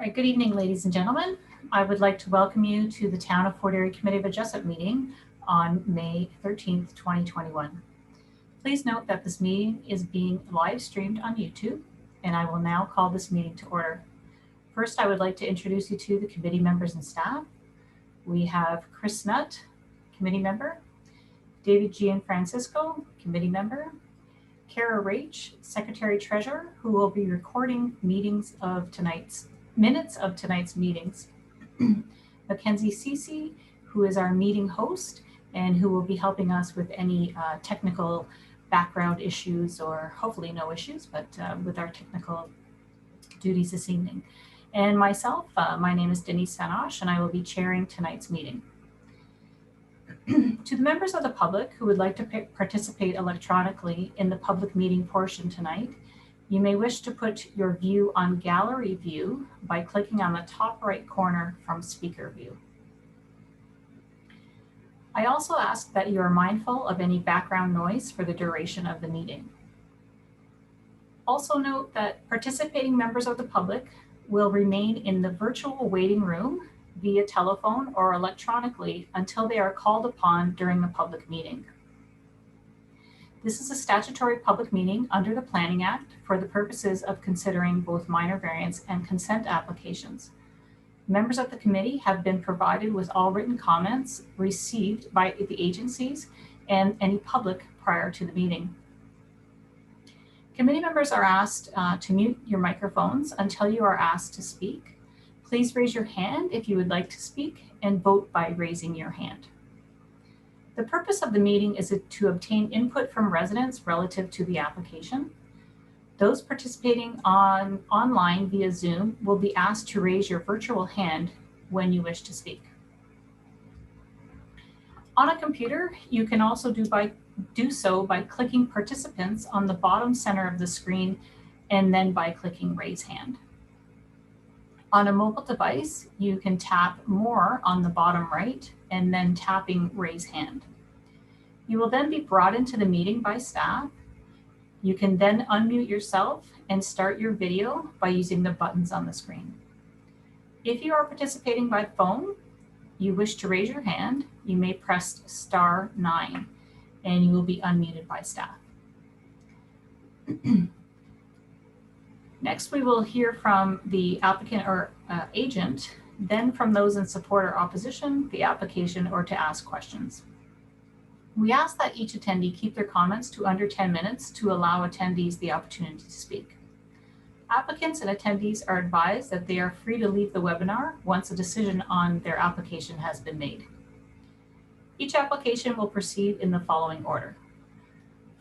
All right, good evening, ladies and gentlemen. I would like to welcome you to the Town of Fort Erie Committee of Adjustment meeting on May 13th, 2021. Please note that this meeting is being live streamed on YouTube, and I will now call this meeting to order. First, I would like to introduce you to the committee members and staff. We have Chris Nutt, committee member, David Gianfrancisco, committee member, Kara Rach, secretary treasurer, who will be recording minutes of tonight's meetings. Mackenzie Cece, who is our meeting host and who will be helping us with any technical background issues, or hopefully no issues, but with our technical duties this evening. And myself, my name is Denise Sanosh, and I will be chairing tonight's meeting. To the members of the public who would like to participate electronically in the public meeting portion tonight, you may wish to put your view on gallery view by clicking on the top right corner from speaker view. I also ask that you are mindful of any background noise for the duration of the meeting. Also note that participating members of the public will remain in the virtual waiting room via telephone or electronically until they are called upon during the public meeting. This is a statutory public meeting under the Planning Act for the purposes of considering both minor variance and consent applications. Members of the committee have been provided with all written comments received by the agencies and any public prior to the meeting. Committee members are asked to mute your microphones until you are asked to speak. Please raise your hand if you would like to speak and vote by raising your hand. The purpose of the meeting is to obtain input from residents relative to the application. Those participating online via Zoom will be asked to raise your virtual hand when you wish to speak. On a computer, you can also do so by clicking participants on the bottom center of the screen and then by clicking raise hand. On a mobile device, you can tap more on the bottom right and then tapping raise hand. You will then be brought into the meeting by staff. You can then unmute yourself and start your video by using the buttons on the screen. If you are participating by phone, you wish to raise your hand, you may press *9 and you will be unmuted by staff. Next, we will hear from the applicant or agent, then from those in support or opposition, the application, or to ask questions. We ask that each attendee keep their comments to under 10 minutes to allow attendees the opportunity to speak. Applicants and attendees are advised that they are free to leave the webinar once a decision on their application has been made. Each application will proceed in the following order.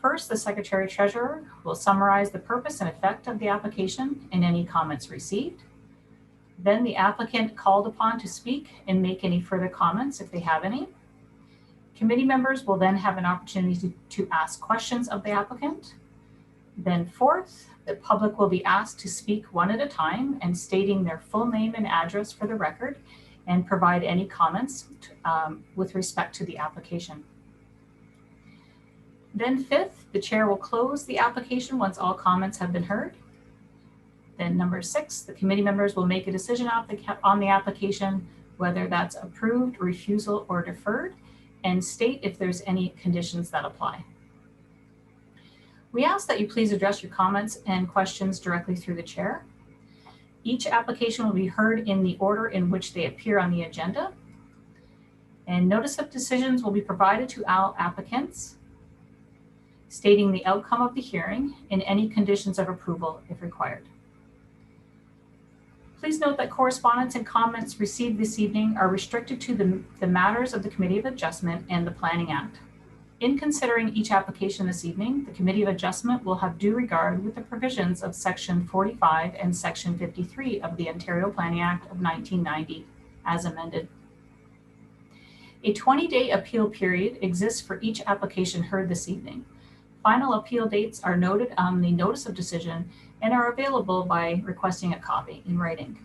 First, the Secretary Treasurer will summarize the purpose and effect of the application and any comments received. Then the applicant called upon to speak and make any further comments if they have any. Committee members will then have an opportunity to ask questions of the applicant. Then fourth, the public will be asked to speak one at a time and stating their full name and address for the record and provide any comments with respect to the application. Then fifth, the chair will close the application once all comments have been heard. Then number 6, the committee members will make a decision on the application, whether that's approved, refusal, or deferred, and state if there's any conditions that apply. We ask that you please address your comments and questions directly through the chair. Each application will be heard in the order in which they appear on the agenda. And notice of decisions will be provided to all applicants, stating the outcome of the hearing and any conditions of approval if required. Please note that correspondence and comments received this evening are restricted to the matters of the Committee of Adjustment and the Planning Act. In considering each application this evening, the Committee of Adjustment will have due regard with the provisions of Section 45 and Section 53 of the Ontario Planning Act of 1990 as amended. A 20-day appeal period exists for each application heard this evening. Final appeal dates are noted on the notice of decision and are available by requesting a copy in writing.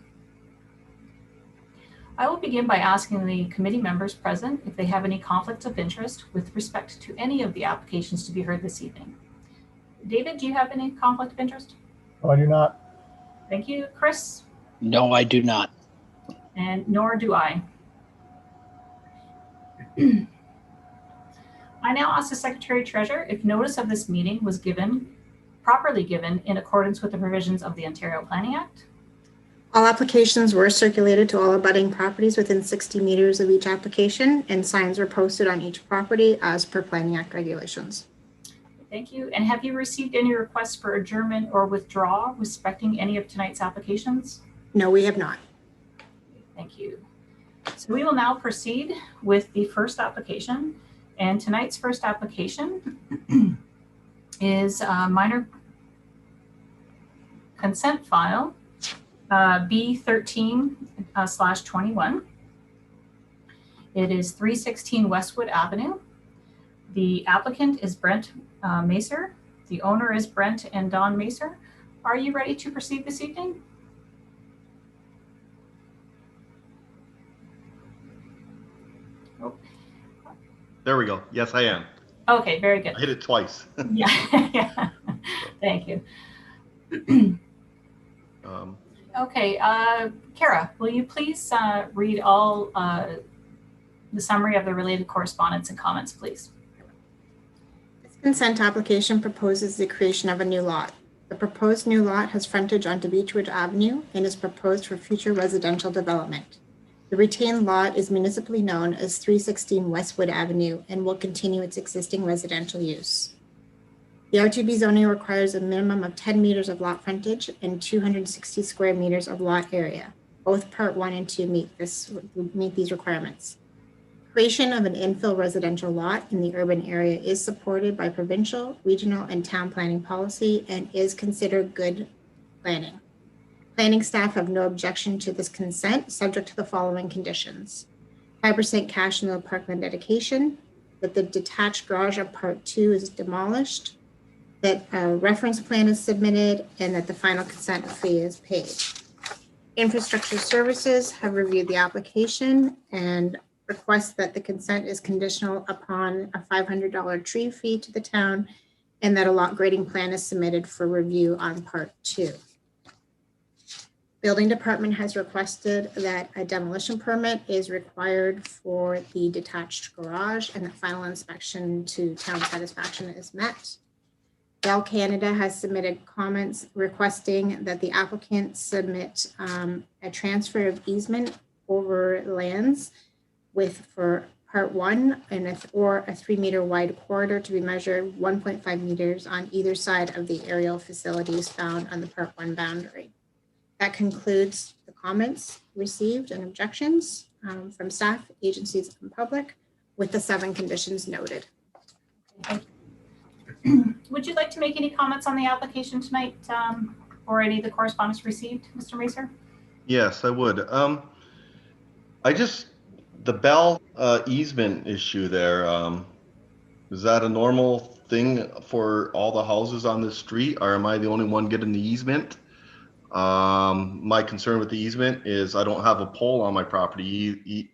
I will begin by asking the committee members present if they have any conflicts of interest with respect to any of the applications to be heard this evening. David, do you have any conflict of interest? No, I do not. Thank you. Chris? No, I do not. And nor do I. I now ask the Secretary Treasurer if notice of this meeting was properly given in accordance with the provisions of the Ontario Planning Act. All applications were circulated to all abutting properties within 60 meters of each application, and signs were posted on each property as per Planning Act regulations. Thank you. And have you received any requests for adjournment or withdrawal respecting any of tonight's applications? No, we have not. Thank you. So we will now proceed with the first application. And tonight's first application is a minor consent file B13/21. It is 316 Westwood Avenue. The applicant is Brent Macer. The owner is Brent and Don Macer. Are you ready to proceed this evening? Oh. There we go. Yes, I am. Okay, very good. I hit it twice. Yeah. Yeah. Thank you. Okay, Kara, will you please read all the summary of the related correspondence and comments, please? This consent application proposes the creation of a new lot. The proposed new lot has frontage onto Beechwood Avenue and is proposed for future residential development. The retained lot is municipally known as 316 Westwood Avenue and will continue its existing residential use. The RTB zoning requires a minimum of 10 meters of lot frontage and 260 square meters of lot area. Both Part 1 and 2 meet these requirements. Creation of an infill residential lot in the urban area is supported by provincial, regional, and town planning policy and is considered good planning. Planning staff have no objection to this consent, subject to the following conditions: 5% cash in the parkland dedication, that the detached garage of Part 2 is demolished, that a reference plan is submitted, and that the final consent fee is paid. Infrastructure Services have reviewed the application and request that the consent is conditional upon a $500 tree fee to the town and that a lot grading plan is submitted for review on Part 2. Building Department has requested that a demolition permit is required for the detached garage and that final inspection to town satisfaction is met. Bell Canada has submitted comments requesting that the applicant submit a transfer of easement over lands for Part 1 and or a 3-meter wide corridor to be measured 1.5 meters on either side of the aerial facilities found on the Part 1 boundary. That concludes the comments received and objections from staff, agencies, and public, with the 7 conditions noted. Would you like to make any comments on the application tonight or any of the correspondence received, Mr. Macer? Yes, I would. The Bell easement issue there, is that a normal thing for all the houses on this street, or am I the only one getting the easement? My concern with the easement is I don't have a pole on my property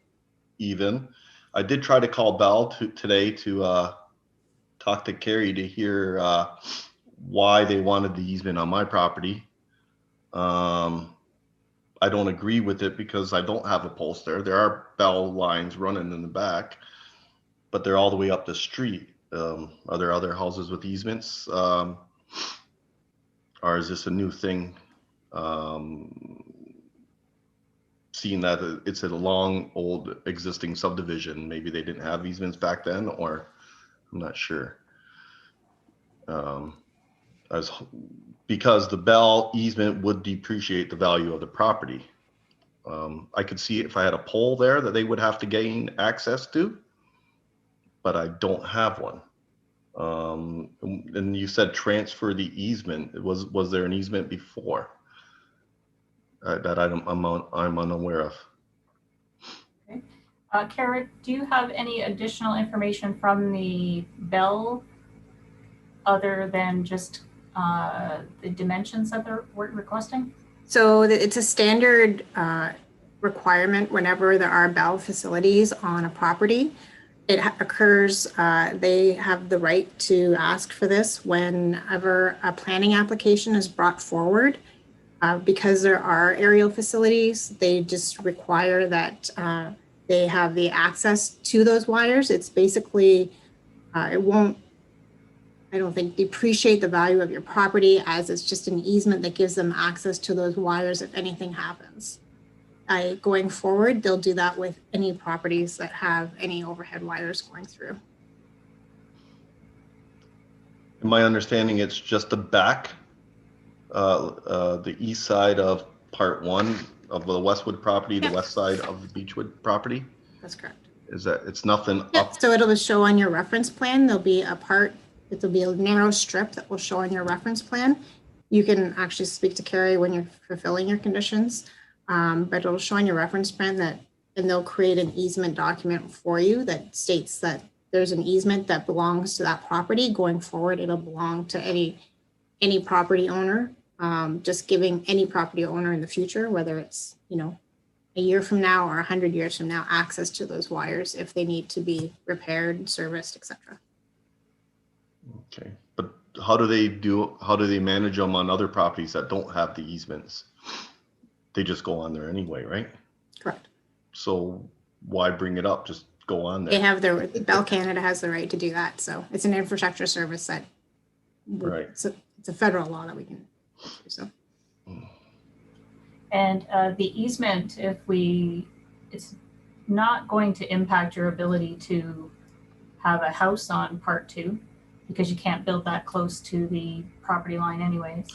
even. I did try to call Bell today to talk to Carrie to hear why they wanted the easement on my property. I don't agree with it because I don't have a post there. There are Bell lines running in the back, but they're all the way up the street. Are there other houses with easements? Or is this a new thing? Seeing that it's a long, old existing subdivision, maybe they didn't have easements back then, or I'm not sure. Because the Bell easement would depreciate the value of the property. I could see if I had a pole there that they would have to gain access to, but I don't have one. And you said transfer the easement. Was there an easement before that I'm unaware of? Okay. Kara, do you have any additional information from the Bell other than just the dimensions that they're requesting? So it's a standard requirement whenever there are Bell facilities on a property. It occurs, they have the right to ask for this whenever a planning application is brought forward. Because there are aerial facilities, they just require that they have the access to those wires. It's basically, it won't, I don't think, depreciate the value of your property, as it's just an easement that gives them access to those wires if anything happens. Going forward, they'll do that with any properties that have any overhead wires going through. In my understanding, it's just the back, the east side of part 1 of the Westwood property, the west side of the Beechwood property. That's correct. Is that it's nothing Yep. up? So it'll show on your reference plan. There'll be a part, it'll be a narrow strip that will show on your reference plan. You can actually speak to Carrie when you're fulfilling your conditions, but it'll show on your reference plan that, and they'll create an easement document for you that states that there's an easement that belongs to that property. Going forward, it'll belong to any property owner, just giving any property owner in the future, whether it's, you know, a year from now or 100 years from now, access to those wires if they need to be repaired, serviced, etc. Okay, but how do they manage them on other properties that don't have the easements? They just go on there anyway, right? Correct. So why bring it up? Just go on there. They have their, Bell Canada has the right to do that. So it's an infrastructure service that, Right. it's a federal law that we can do so. And the easement, it's not going to impact your ability to have a house on part 2, because you can't build that close to the property line anyways.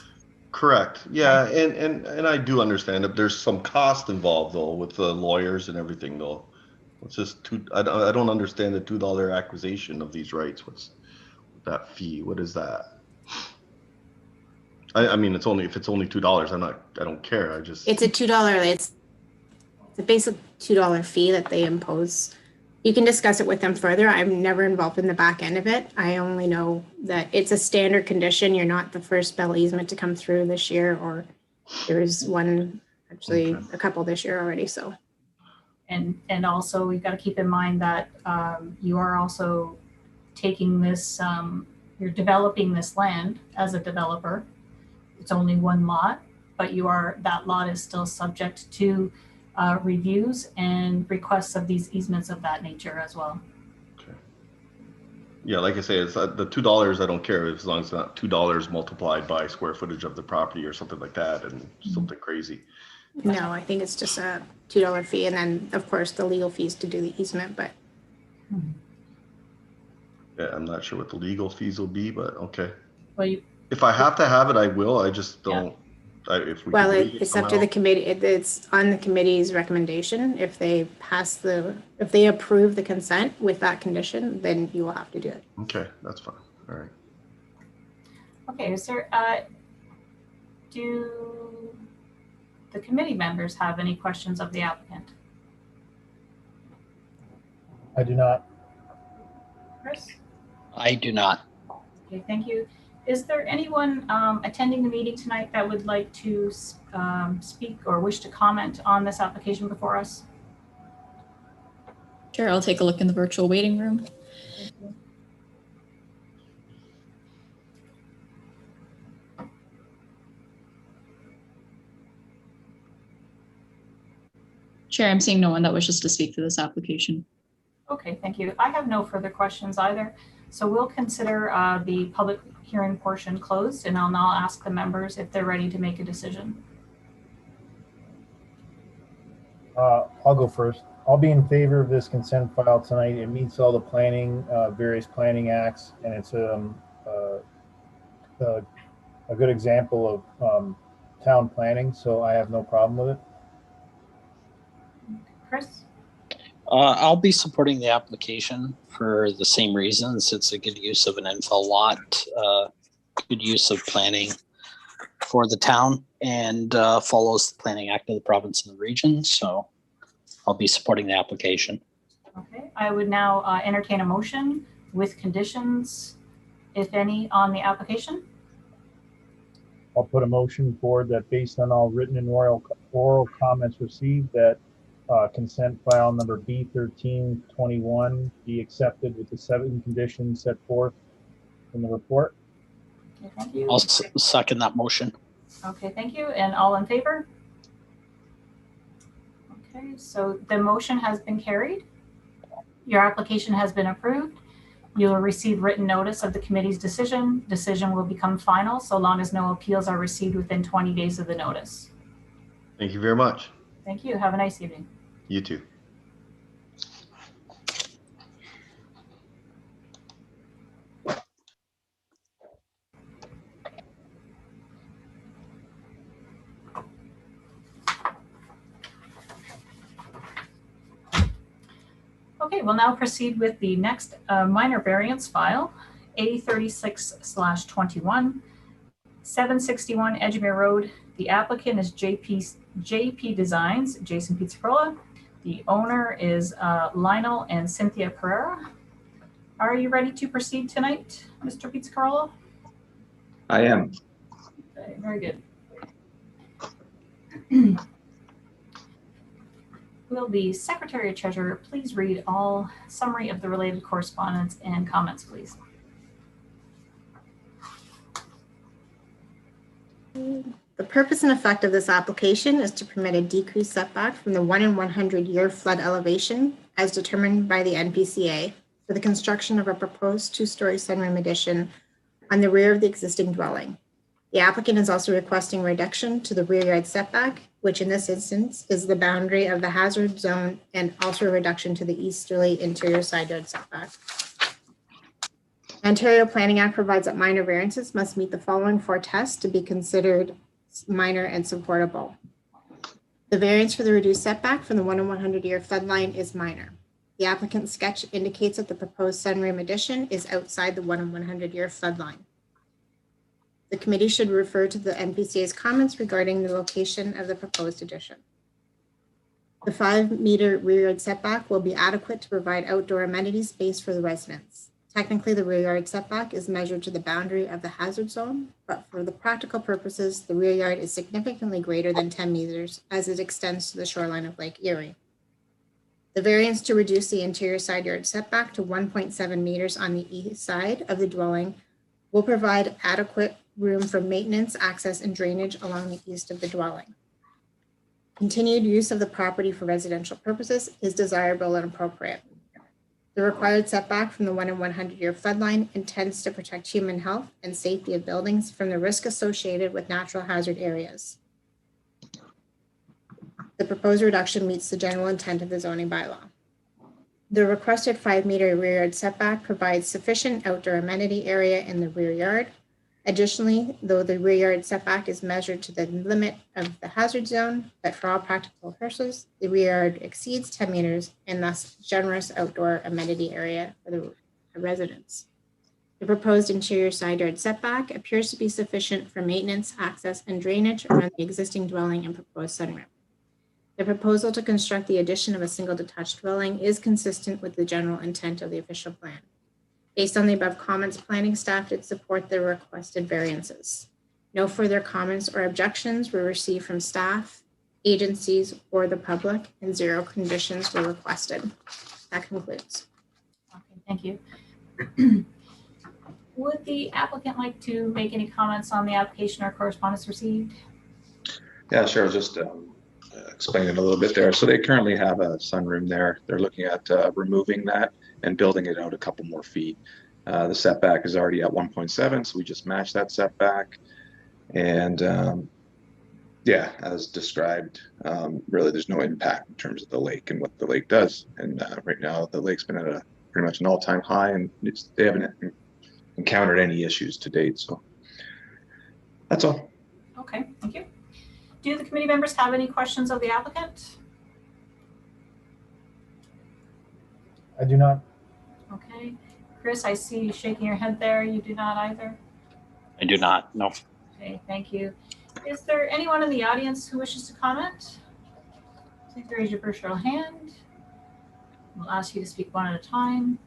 Correct. Yeah, and I do understand that there's some cost involved though with the lawyers and everything though. It's just I don't understand the $2 acquisition of these rights. What's that fee? What is that? I mean, if it's only $2, I don't care. It's a $2. It's a basic $2 fee that they impose. You can discuss it with them further. I'm never involved in the back end of it. I only know that it's a standard condition. You're not the first Bell easement to come through this year, or there's one, actually a couple this year already. So, and also we've got to keep in mind that you are also taking this, you're developing this land as a developer. It's only one lot, but that lot is still subject to reviews and requests of these easements of that nature as well. Okay. Yeah, like I say, it's the $2. I don't care as long as it's not $2 multiplied by square footage of the property or something like that, and something crazy. no, I think it's just a $2 fee, and then of course the legal fees to do the easement. But Yeah, I'm not sure what the legal fees will be, but okay. Well, If I have to have it, I will. I just don't. It's up to the committee. It's on the committee's recommendation. If they approve the consent with that condition, then you will have to do it. Okay, that's fine. All right. okay, is there, do the committee members have any questions of the applicant? I do not. Chris? I do not. Okay, thank you. Is there anyone attending the meeting tonight that would like to speak or wish to comment on this application before us? Sure, I'll take a look in the virtual waiting room. Thank you. Chair, I'm seeing no one that wishes to speak to this application. Okay, thank you. I have no further questions either. So we'll consider the public hearing portion closed, and I'll now ask the members if they're ready to make a decision. I'll go first. I'll be in favor of this consent file tonight. It meets all the planning, various planning acts, and it's a good example of town planning, so I have no problem with it. Chris? I'll be supporting the application for the same reasons. It's a good use of an infill lot, good use of planning for the town, and follows the Planning Act of the province and the region. So I'll be supporting the application. Okay, I would now entertain a motion with conditions, if any, on the application. I'll put a motion forward that based on all written and oral comments received, that consent file number B1321 be accepted with the 7 conditions set forth in the report. Okay, thank you. I'll second that motion. Okay, thank you. And all in favor? Okay, so the motion has been carried. Your application has been approved. You will receive written notice of the committee's decision. Decision will become final so long as no appeals are received within 20 days of the notice. Thank you very much. Thank you. Have a nice evening. You too. Okay, we'll now proceed with the next minor variance file, A36/21, 761 Edgemere Road. The applicant is JP Designs, Jason Pizzarola. The owner is Lionel and Cynthia Pereira. Are you ready to proceed tonight, Mr. Pizzarola? I am. Okay, very good. Will the Secretary Treasurer please read all summary of the related correspondence and comments, please? The purpose and effect of this application is to permit a decreased setback from the 1 in 100-year flood elevation as determined by the NPCA for the construction of a proposed 2-story sunroom addition on the rear of the existing dwelling. The applicant is also requesting reduction to the rear yard setback, which in this instance is the boundary of the hazard zone, and also a reduction to the easterly interior side yard setback. Ontario Planning Act provides that minor variances must meet the following 4 tests to be considered minor and supportable. The variance for the reduced setback from the 1 in 100-year flood line is minor. The applicant's sketch indicates that the proposed sunroom addition is outside the 1 in 100-year flood line. The committee should refer to the NPCA's comments regarding the location of the proposed addition. The 5-meter rear yard setback will be adequate to provide outdoor amenity space for the residents. Technically, the rear yard setback is measured to the boundary of the hazard zone, but for the practical purposes, the rear yard is significantly greater than 10 meters as it extends to the shoreline of Lake Erie. The variance to reduce the interior side yard setback to 1.7 meters on the east side of the dwelling will provide adequate room for maintenance, access, and drainage along the east of the dwelling. Continued use of the property for residential purposes is desirable and appropriate. The required setback from the 1 in 100-year floodline intends to protect human health and safety of buildings from the risk associated with natural hazard areas. The proposed reduction meets the general intent of the zoning bylaw. The requested 5-meter rear yard setback provides sufficient outdoor amenity area in the rear yard. Additionally, though the rear yard setback is measured to the limit of the hazard zone, but for all practical purposes, the rear yard exceeds 10 meters and thus generous outdoor amenity area for the residents. The proposed interior side yard setback appears to be sufficient for maintenance, access, and drainage around the existing dwelling and proposed sunroom. The proposal to construct the addition of a single detached dwelling is consistent with the general intent of the official plan. Based on the above comments, planning staff did support the requested variances. No further comments or objections were received from staff, agencies, or the public, and 0 conditions were requested. That concludes. Okay, thank you. Would the applicant like to make any comments on the application or correspondence received? Yeah, sure. I'll just explain it a little bit there. So they currently have a sunroom there. They're looking at removing that and building it out a couple more feet. The setback is already at 1.7, so we just match that setback. And yeah, as described, really there's no impact in terms of the lake and what the lake does. And right now the lake's been at a pretty much an all-time high, and they haven't encountered any issues to date. So that's all. Okay, thank you. Do the committee members have any questions of the applicant? I do not. Okay. Chris, I see you shaking your head there. You do not either? I do not, no. Okay, thank you. Is there anyone in the audience who wishes to comment? Please raise your virtual hand. We'll ask you to speak one at a time.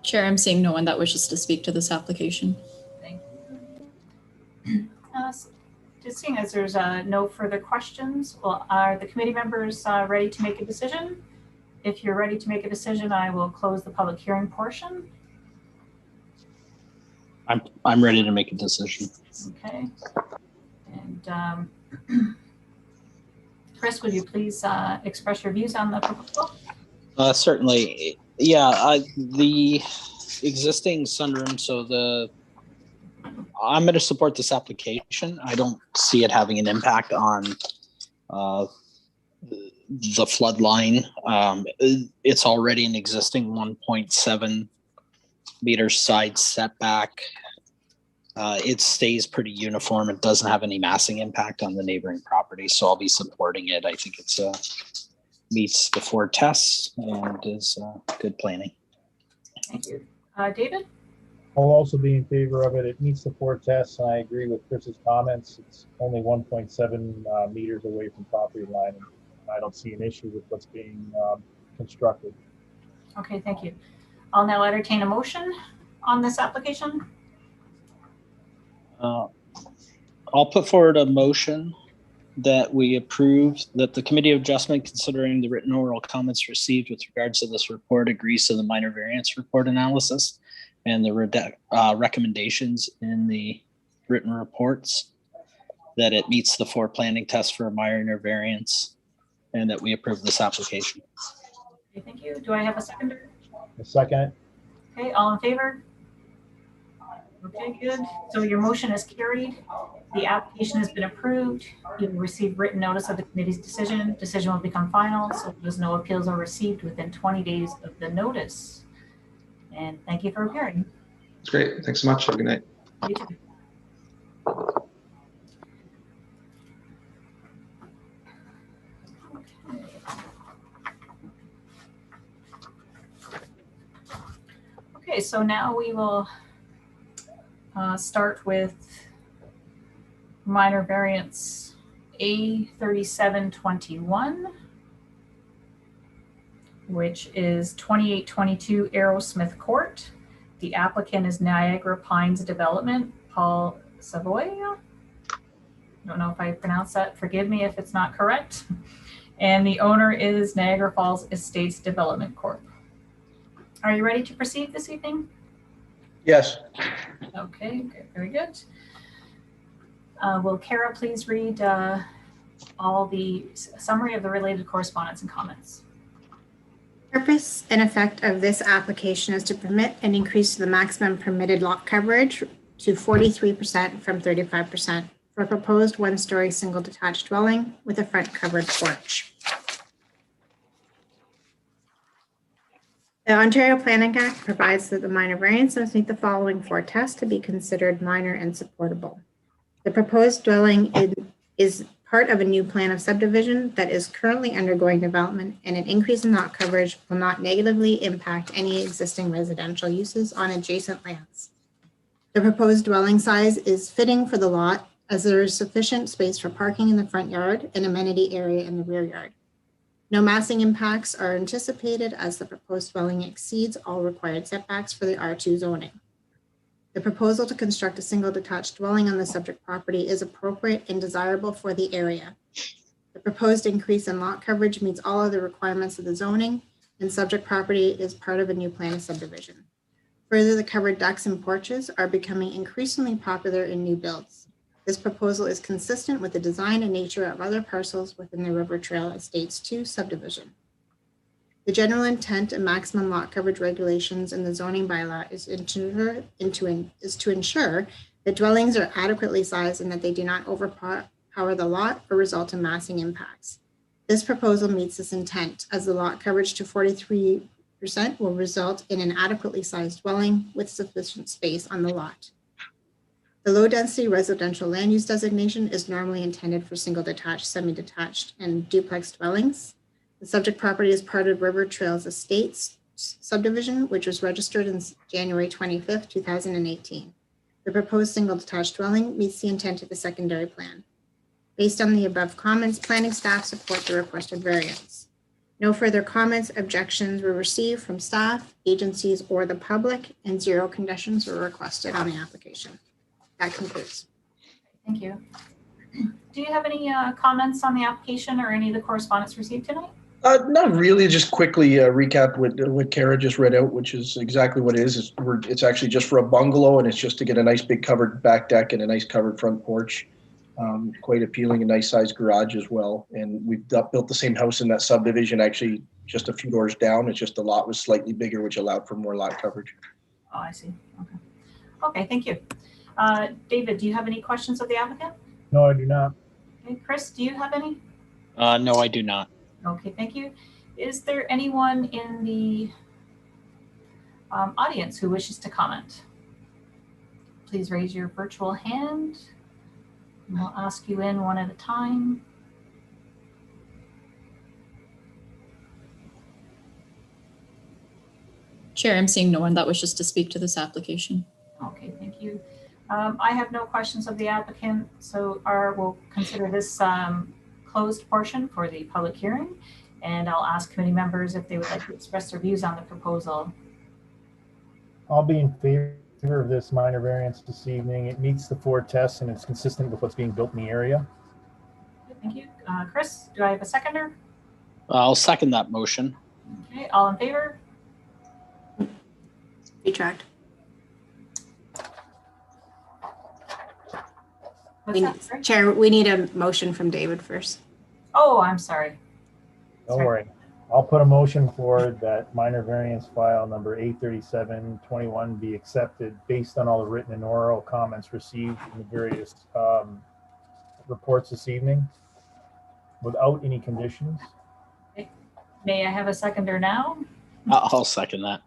Chair, I'm seeing no one that wishes to speak to this application. Thank you. Just seeing as there's no further questions, well, are the committee members ready to make a decision? If you're ready to make a decision, I will close the public hearing portion. I'm ready to make a decision. Okay. And Chris, would you please express your views on the proposal? Certainly. Yeah, the existing sunroom, so I'm going to support this application. I don't see it having an impact on the flood line. It's already an existing 1.7 meter side setback. It stays pretty uniform. It doesn't have any massing impact on the neighboring property, so I'll be supporting it. I think it's meets the 4 tests and is good planning. Thank you. David? I'll also be in favor of it. It meets the 4 tests, and I agree with Chris's comments. It's only 1.7 meters away from property line, and I don't see an issue with what's being constructed. Okay, thank you. I'll now entertain a motion on this application. I'll put forward a motion that we approve that the Committee of Adjustment, considering the written oral comments received with regards to this report, agrees to the minor variance report analysis and the recommendations in the written reports, that it meets the 4 planning tests for a minor variance, and that we approve this application. Okay, thank you. Do I have a seconder? A second. Okay, all in favor? Okay, good. So your motion is carried. The application has been approved. You will receive written notice of the committee's decision. Decision will become final, so there's no appeals are received within 20 days of the notice. And thank you for appearing. That's great. Thanks so much. Have a good night. You too. Okay, so now we will start with minor variance A3721, which is 2822 Aerosmith Court. The applicant is Niagara Pines Development, Paul Savoy. I don't know if I pronounced that. Forgive me if it's not correct. And the owner is Niagara Falls Estates Development Corp. Are you ready to proceed this evening? Yes. Okay, very good. Will Kara please read all the summary of the related correspondence and comments? Purpose and effect of this application is to permit an increase to the maximum permitted lot coverage to 43% from 35% for a proposed 1-story single detached dwelling with a front covered porch. The Ontario Planning Act provides that the minor variance must meet the following 4 tests to be considered minor and supportable. The proposed dwelling is part of a new plan of subdivision that is currently undergoing development, and an increase in lot coverage will not negatively impact any existing residential uses on adjacent lands. The proposed dwelling size is fitting for the lot, as there is sufficient space for parking in the front yard and amenity area in the rear yard. No massing impacts are anticipated, as the proposed dwelling exceeds all required setbacks for the R2 zoning. The proposal to construct a single detached dwelling on the subject property is appropriate and desirable for the area. The proposed increase in lot coverage meets all of the requirements of the zoning, and subject property is part of a new plan of subdivision. Further, the covered decks and porches are becoming increasingly popular in new builds. This proposal is consistent with the design and nature of other parcels within the River Trail Estates 2 subdivision. The general intent and maximum lot coverage regulations in the zoning bylaw is to ensure that dwellings are adequately sized and that they do not overpower the lot or result in massing impacts. This proposal meets this intent, as the lot coverage to 43% will result in an adequately sized dwelling with sufficient space on the lot. The low-density residential land use designation is normally intended for single detached, semi-detached, and duplex dwellings. The subject property is part of River Trails Estates subdivision, which was registered in January 25th, 2018. The proposed single detached dwelling meets the intent of the secondary plan. Based on the above comments, planning staff support the requested variance. No further comments, objections were received from staff, agencies, or the public, and 0 conditions were requested on the application. That concludes. Thank you. Do you have any comments on the application or any of the correspondence received tonight? Not really, just quickly recap what Kara just read out, which is exactly what it is. It's actually just for a bungalow, and it's just to get a nice big covered back deck and a nice covered front porch. Quite appealing, a nice sized garage as well. And we've built the same house in that subdivision, actually just a few doors down. It's just the lot was slightly bigger, which allowed for more lot coverage. Oh, I see. Okay. Okay, thank you. David, do you have any questions of the applicant? No, I do not. Okay, Chris, do you have any? No, I do not. Okay, thank you. Is there anyone in the audience who wishes to comment? Please raise your virtual hand. And we'll ask you in one at a time. Chair, I'm seeing no one that wishes to speak to this application. Okay, thank you. I have no questions of the applicant, so we'll consider this closed portion for the public hearing, and I'll ask committee members if they would like to express their views on the proposal. I'll be in favor of this minor variance this evening. It meets the 4 tests and it's consistent with what's being built in the area. Thank you. Chris, do I have a seconder? I'll second that motion. Okay, all in favor? Retract. What's that? Sorry? Chair, we need a motion from David first. Oh, I'm sorry. Don't Sorry. worry. I'll put a motion forward that minor variance file number 83721 be accepted based on all the written and oral comments received in the various reports this evening without any conditions. May I have a seconder now? I'll second that.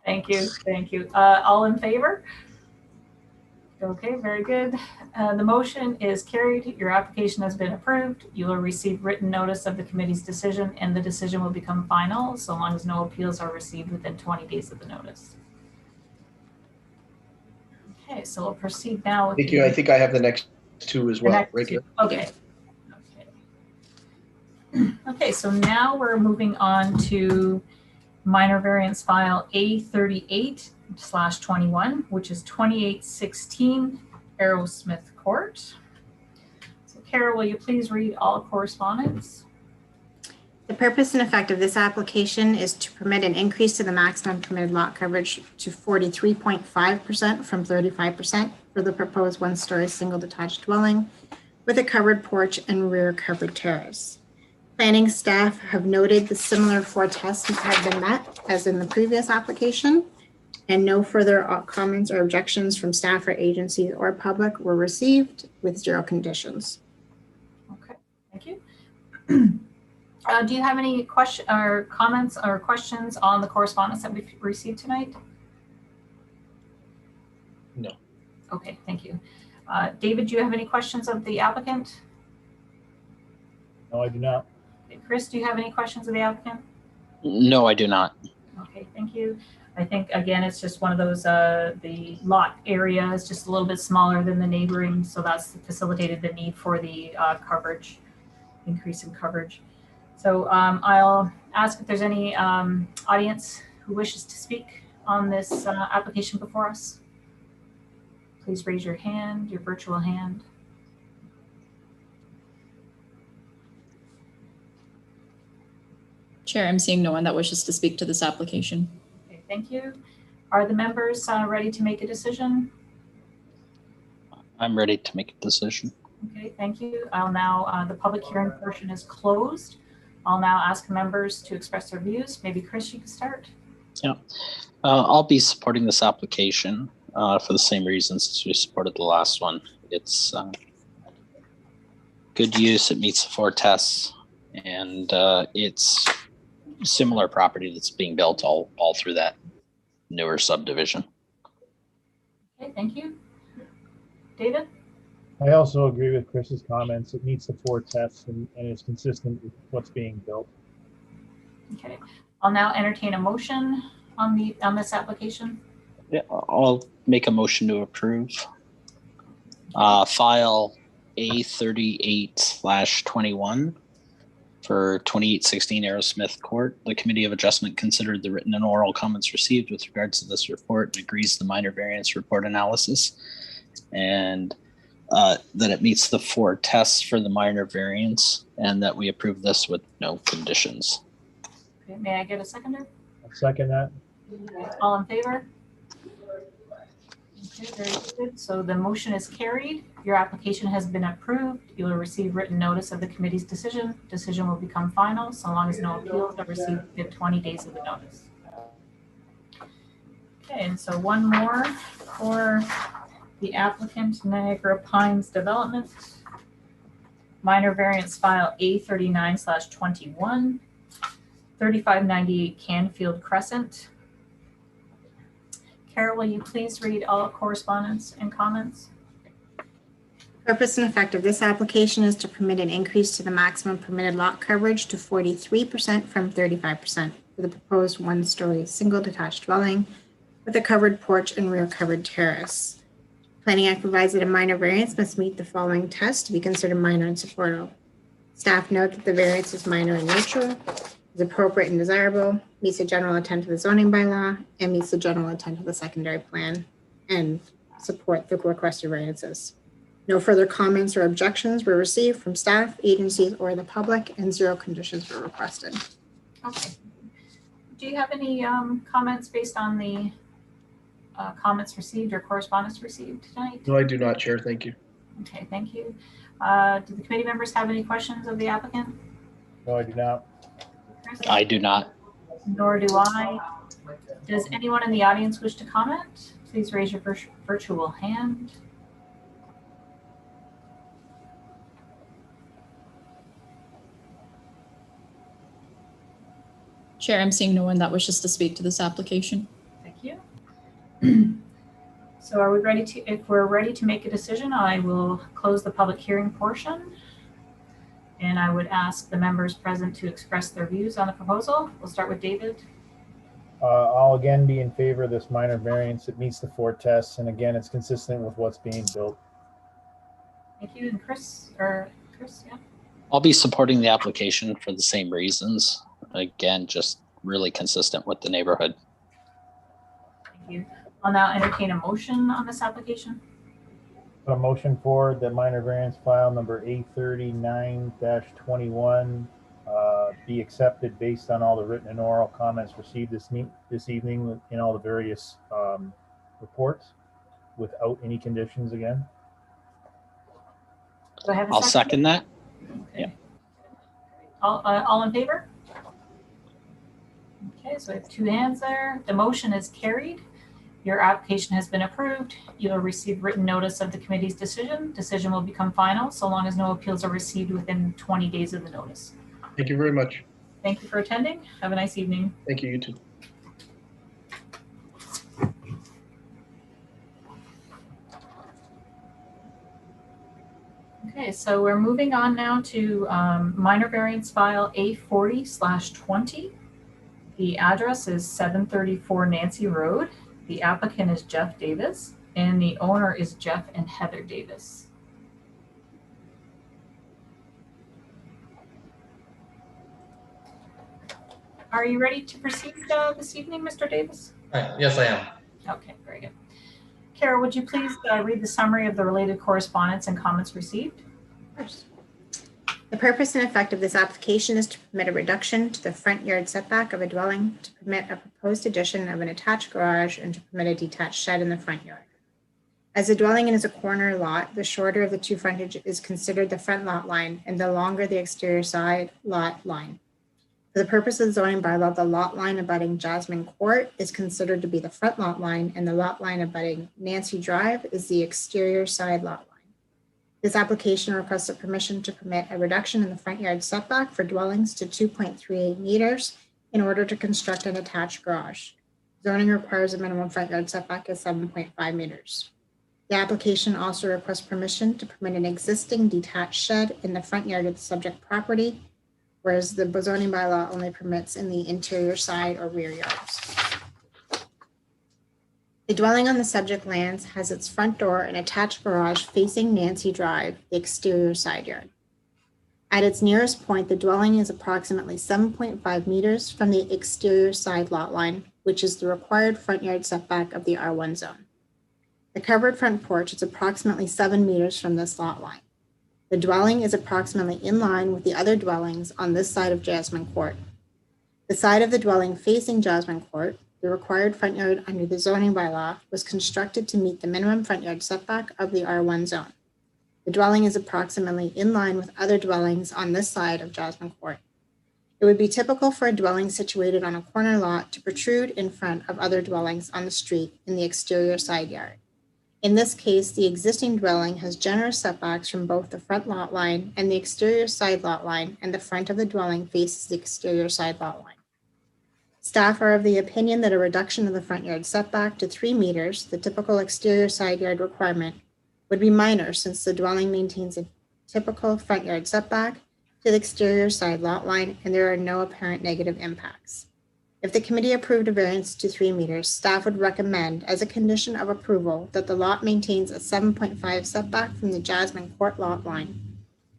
Thank you. Thank you. All in favor? Okay, very good. The motion is carried. Your application has been approved. You will receive written notice of the committee's decision, and the decision will become final so long as no appeals are received within 20 days of the notice. Okay, so we'll proceed now with Thank you. I think I have the next 2 as well, right here. Okay. Okay, so now we're moving on to minor variance file A38/21, which is 2816 Aerosmith Court. So Kara, will you please read all correspondence? The purpose and effect of this application is to permit an increase to the maximum permitted lot coverage to 43.5% from 35% for the proposed 1-story single detached dwelling with a covered porch and rear covered terrace. Planning staff have noted the similar 4 tests have been met as in the previous application, and no further comments or objections from staff or agencies or public were received with 0 conditions. Okay, thank you. Do you have any comments or questions on the correspondence that we've received tonight? No. Okay, thank you. David, do you have any questions of the applicant? No, I do not. Okay, Chris, do you have any questions of the applicant? No, I do not. Okay, thank you. I think, again, it's just one of those, the lot area is just a little bit smaller than the neighboring, so that's facilitated the need for the coverage, increase in coverage. So I'll ask if there's any audience who wishes to speak on this application before us. Please raise your hand, your virtual hand. Chair, I'm seeing no one that wishes to speak to this application. Okay, thank you. Are the members ready to make a decision? I'm ready to make a decision. Okay, thank you. I'll now, the public hearing portion is closed. I'll now ask members to express their views. Maybe Chris, you can start. Yeah, I'll be supporting this application for the same reasons as we supported the last one. It's good use, it meets the 4 tests, and it's similar property that's being built all through that newer subdivision. Okay, thank you. David? I also agree with Chris's comments. It meets the 4 tests and is consistent with what's being built. Okay, I'll now entertain a motion on this application. Yeah, I'll make a motion to approve. File A38/21 for 2816 Aerosmith Court. The Committee of Adjustment considered the written and oral comments received with regards to this report and agrees the minor variance report analysis. And that it meets the 4 tests for the minor variance and that we approve this with no conditions. Okay, may I get a seconder? I'll second that. All in favor? Okay, very good. So the motion is carried. Your application has been approved. You will receive written notice of the committee's decision. Decision will become final so long as no appeals are received within 20 days of the notice. Okay, and so one more for the applicant, Niagara Pines Development. Minor variance file A39/21, 3598 Canfield Crescent. Carol, will you please read all correspondence and comments? Purpose and effect of this application is to permit an increase to the maximum permitted lot coverage to 43% from 35% for the proposed 1-story single detached dwelling with a covered porch and rear covered terrace. Planning Act provides that a minor variance must meet the following tests to be considered minor and supportable. Staff note that the variance is minor in nature, is appropriate and desirable, meets the general intent of the zoning bylaw, and meets the general intent of the secondary plan, and support the requested variances. No further comments or objections were received from staff, agencies, or the public, and 0 conditions were requested. Okay. Do you have any comments based on the comments received or correspondence received tonight? No, I do not, Chair. Thank you. Okay, thank you. Do the committee members have any questions of the applicant? No, I do not. Chris? I do not. Nor do I. Does anyone in the audience wish to comment? Please raise your virtual hand. Chair, I'm seeing no one that wishes to speak to this application. Thank you. So are we ready to, if we're ready to make a decision, I will close the public hearing portion. And I would ask the members present to express their views on the proposal. We'll start with David. I'll again be in favor of this minor variance. It meets the 4 tests, and again, it's consistent with what's being built. Thank you. And Chris, yeah. I'll be supporting the application for the same reasons. Again, just really consistent with the neighborhood. Thank you. I'll now entertain a motion on this application. A motion for the minor variance file number A39-21 be accepted based on all the written and oral comments received this evening in all the various reports without any conditions again. Do I have a I'll second that. Okay. Yeah. All in favor? Okay, so I have 2 hands there. The motion is carried. Your application has been approved. You will receive written notice of the committee's decision. Decision will become final so long as no appeals are received within 20 days of the notice. Thank you very much. Thank you for attending. Have a nice evening. Thank you, you too. Okay, so we're moving on now to minor variance file A40/20. The address is 734 Nancy Road. The applicant is Jeff Davis, and the owner is Jeff and Heather Davis. Are you ready to proceed this evening, Mr. Davis? Yes, I am. Okay, very good. Kara, would you please read the summary of the related correspondence and comments received? Of course. The purpose and effect of this application is to permit a reduction to the front yard setback of a dwelling, to permit a proposed addition of an attached garage, and to permit a detached shed in the front yard. As the dwelling is a corner lot, the shorter of the 2 frontage is considered the front lot line and the longer the exterior side lot line. For the purpose of the zoning bylaw, the lot line abutting Jasmine Court is considered to be the front lot line, and the lot line abutting Nancy Drive is the exterior side lot line. This application requests a permission to permit a reduction in the front yard setback for dwellings to 2.38 meters in order to construct an attached garage. Zoning requires a minimum front yard setback of 7.5 meters. The application also requests permission to permit an existing detached shed in the front yard of the subject property, whereas the zoning bylaw only permits in the interior side or rear yards. The dwelling on the subject lands has its front door and attached garage facing Nancy Drive, the exterior side yard. At its nearest point, the dwelling is approximately 7.5 meters from the exterior side lot line, which is the required front yard setback of the R1 zone. The covered front porch is approximately 7 meters from this lot line. The dwelling is approximately in line with the other dwellings on this side of Jasmine Court. The side of the dwelling facing Jasmine Court, the required front yard under the zoning bylaw, was constructed to meet the minimum front yard setback of the R1 zone. The dwelling is approximately in line with other dwellings on this side of Jasmine Court. It would be typical for a dwelling situated on a corner lot to protrude in front of other dwellings on the street in the exterior side yard. In this case, the existing dwelling has generous setbacks from both the front lot line and the exterior side lot line, and the front of the dwelling faces the exterior side lot line. Staff are of the opinion that a reduction of the front yard setback to 3 meters, the typical exterior side yard requirement, would be minor since the dwelling maintains a typical front yard setback to the exterior side lot line and there are no apparent negative impacts. If the committee approved a variance to 3 meters, staff would recommend as a condition of approval that the lot maintains a 7.5 setback from the Jasmine Court lot line,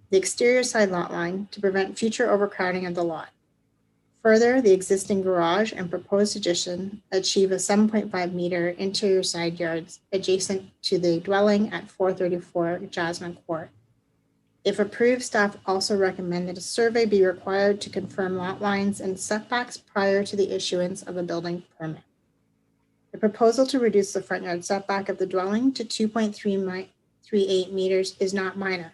the exterior side lot line, to prevent future overcrowding of the lot. Further, the existing garage and proposed addition achieve a 7.5 meter interior side yards adjacent to the dwelling at 434 Jasmine Court. If approved, staff also recommend that a survey be required to confirm lot lines and setbacks prior to the issuance of a building permit. The proposal to reduce the front yard setback of the dwelling to 2.38 meters is not minor.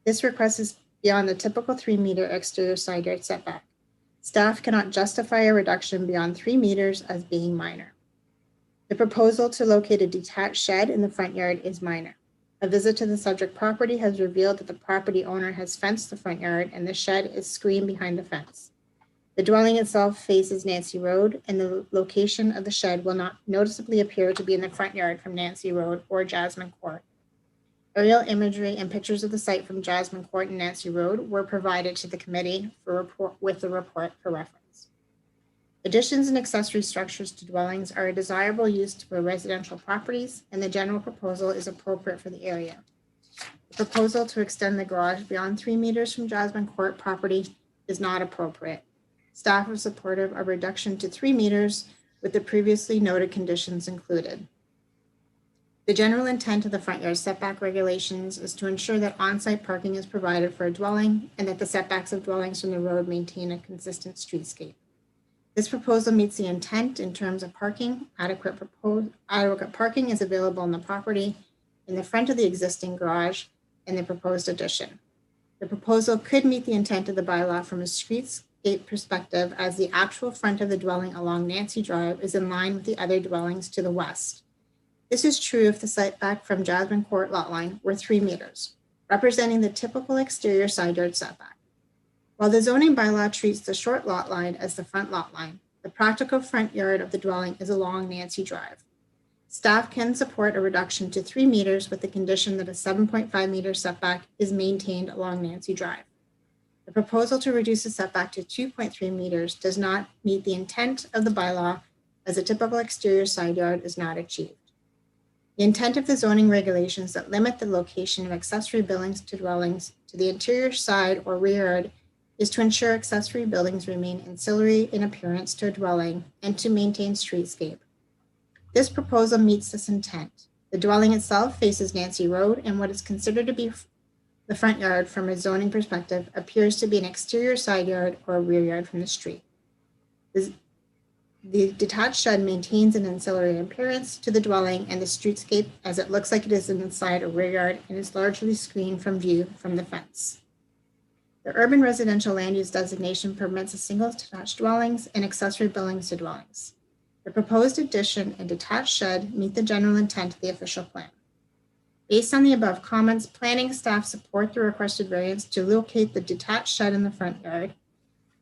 This request is beyond the typical 3 meter exterior side yard setback. Staff cannot justify a reduction beyond 3 meters as being minor. The proposal to locate a detached shed in the front yard is minor. A visit to the subject property has revealed that the property owner has fenced the front yard and the shed is screened behind the fence. The dwelling itself faces Nancy Road, and the location of the shed will not noticeably appear to be in the front yard from Nancy Road or Jasmine Court. Aerial imagery and pictures of the site from Jasmine Court and Nancy Road were provided to the committee with the report for reference. Additions and accessory structures to dwellings are a desirable use for residential properties, and the general proposal is appropriate for the area. The proposal to extend the garage beyond 3 meters from Jasmine Court property is not appropriate. Staff are supportive of reduction to 3 meters with the previously noted conditions included. The general intent of the front yard setback regulations is to ensure that on-site parking is provided for a dwelling and that the setbacks of dwellings from the road maintain a consistent streetscape. This proposal meets the intent in terms of parking. Adequate parking is available on the property in the front of the existing garage and the proposed addition. The proposal could meet the intent of the bylaw from a streetscape perspective, as the actual front of the dwelling along Nancy Drive is in line with the other dwellings to the west. This is true if the setback from Jasmine Court lot line were 3 meters, representing the typical exterior side yard setback. While the zoning bylaw treats the short lot line as the front lot line, the practical front yard of the dwelling is along Nancy Drive. Staff can support a reduction to 3 meters with the condition that a 7.5 meter setback is maintained along Nancy Drive. The proposal to reduce the setback to 2.3 meters does not meet the intent of the bylaw, as a typical exterior side yard is not achieved. The intent of the zoning regulations that limit the location of accessory buildings to dwellings to the interior side or rear yard is to ensure accessory buildings remain ancillary in appearance to a dwelling and to maintain streetscape. This proposal meets this intent. The dwelling itself faces Nancy Road, and what is considered to be the front yard from a zoning perspective appears to be an exterior side yard or a rear yard from the street. The detached shed maintains an ancillary appearance to the dwelling and the streetscape, as it looks like it is inside a rear yard and is largely screened from view from the fence. The urban residential land use designation permits a single detached dwellings and accessory buildings to dwellings. The proposed addition and detached shed meet the general intent of the official plan. Based on the above comments, planning staff support the requested variance to locate the detached shed in the front yard.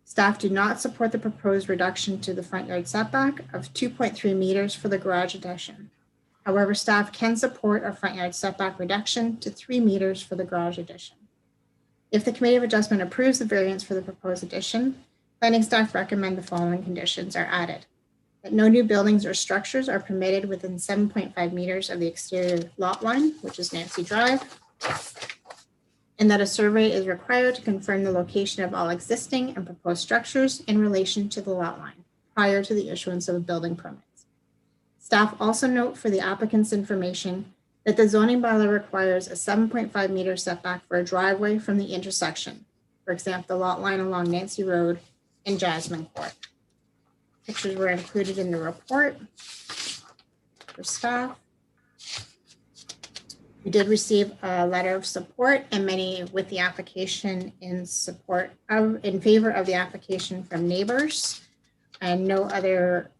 Staff do not support the proposed reduction to the front yard setback of 2.3 meters for the garage addition. However, staff can support a front yard setback reduction to 3 meters for the garage addition. If the Committee of Adjustment approves the variance for the proposed addition, planning staff recommend the following conditions are added: that no new buildings or structures are permitted within 7.5 meters of the exterior lot line, which is Nancy Drive, and that a survey is required to confirm the location of all existing and proposed structures in relation to the lot line prior to the issuance of a building permit. Staff also note for the applicant's information that the zoning bylaw requires a 7.5 meter setback for a driveway from the intersection. For example, the lot line along Nancy Road and Jasmine Court. Pictures were included in the report for staff. We did receive a letter of support and many with the application in favor of the application from neighbors, and no other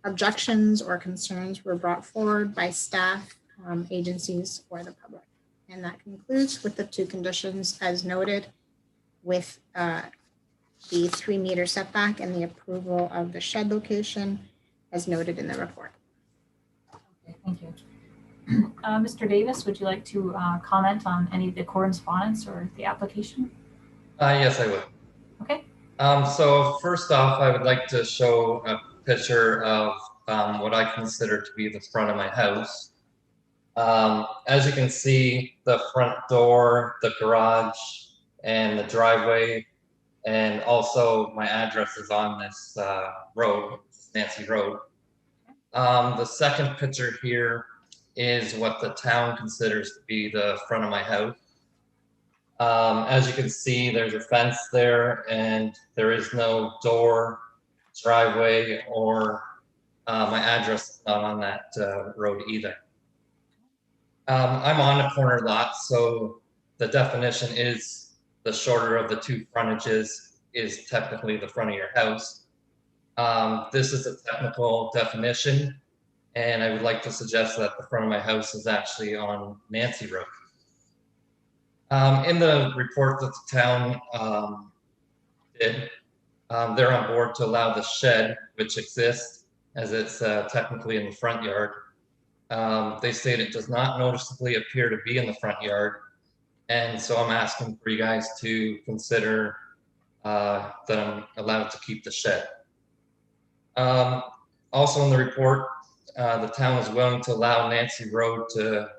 objections or concerns were brought forward by staff, agencies, or the public. And that concludes with the 2 conditions as noted, with the 3 meter setback and the approval of the shed location as noted in the report. Okay, thank you. Mr. Davis, would you like to comment on any of the correspondence or the application? Yes, I would. Okay. So first off, I would like to show a picture of what I consider to be the front of my house. As you can see, the front door, the garage, and the driveway, and also my address is on this road, Nancy Road. The second picture here is what the town considers to be the front of my house. As you can see, there's a fence there, and there is no door, driveway, or my address is not on that road either. I'm on a corner lot, so the definition is the shorter of the 2 frontages is technically the front of your house. This is a technical definition, and I would like to suggest that the front of my house is actually on Nancy Road. In the report that the town did, they're on board to allow the shed, which exists, as it's technically in the front yard. They state it does not noticeably appear to be in the front yard, and so I'm asking for you guys to consider that I'm allowed to keep the shed. Also in the report, the town is willing to allow Nancy Road to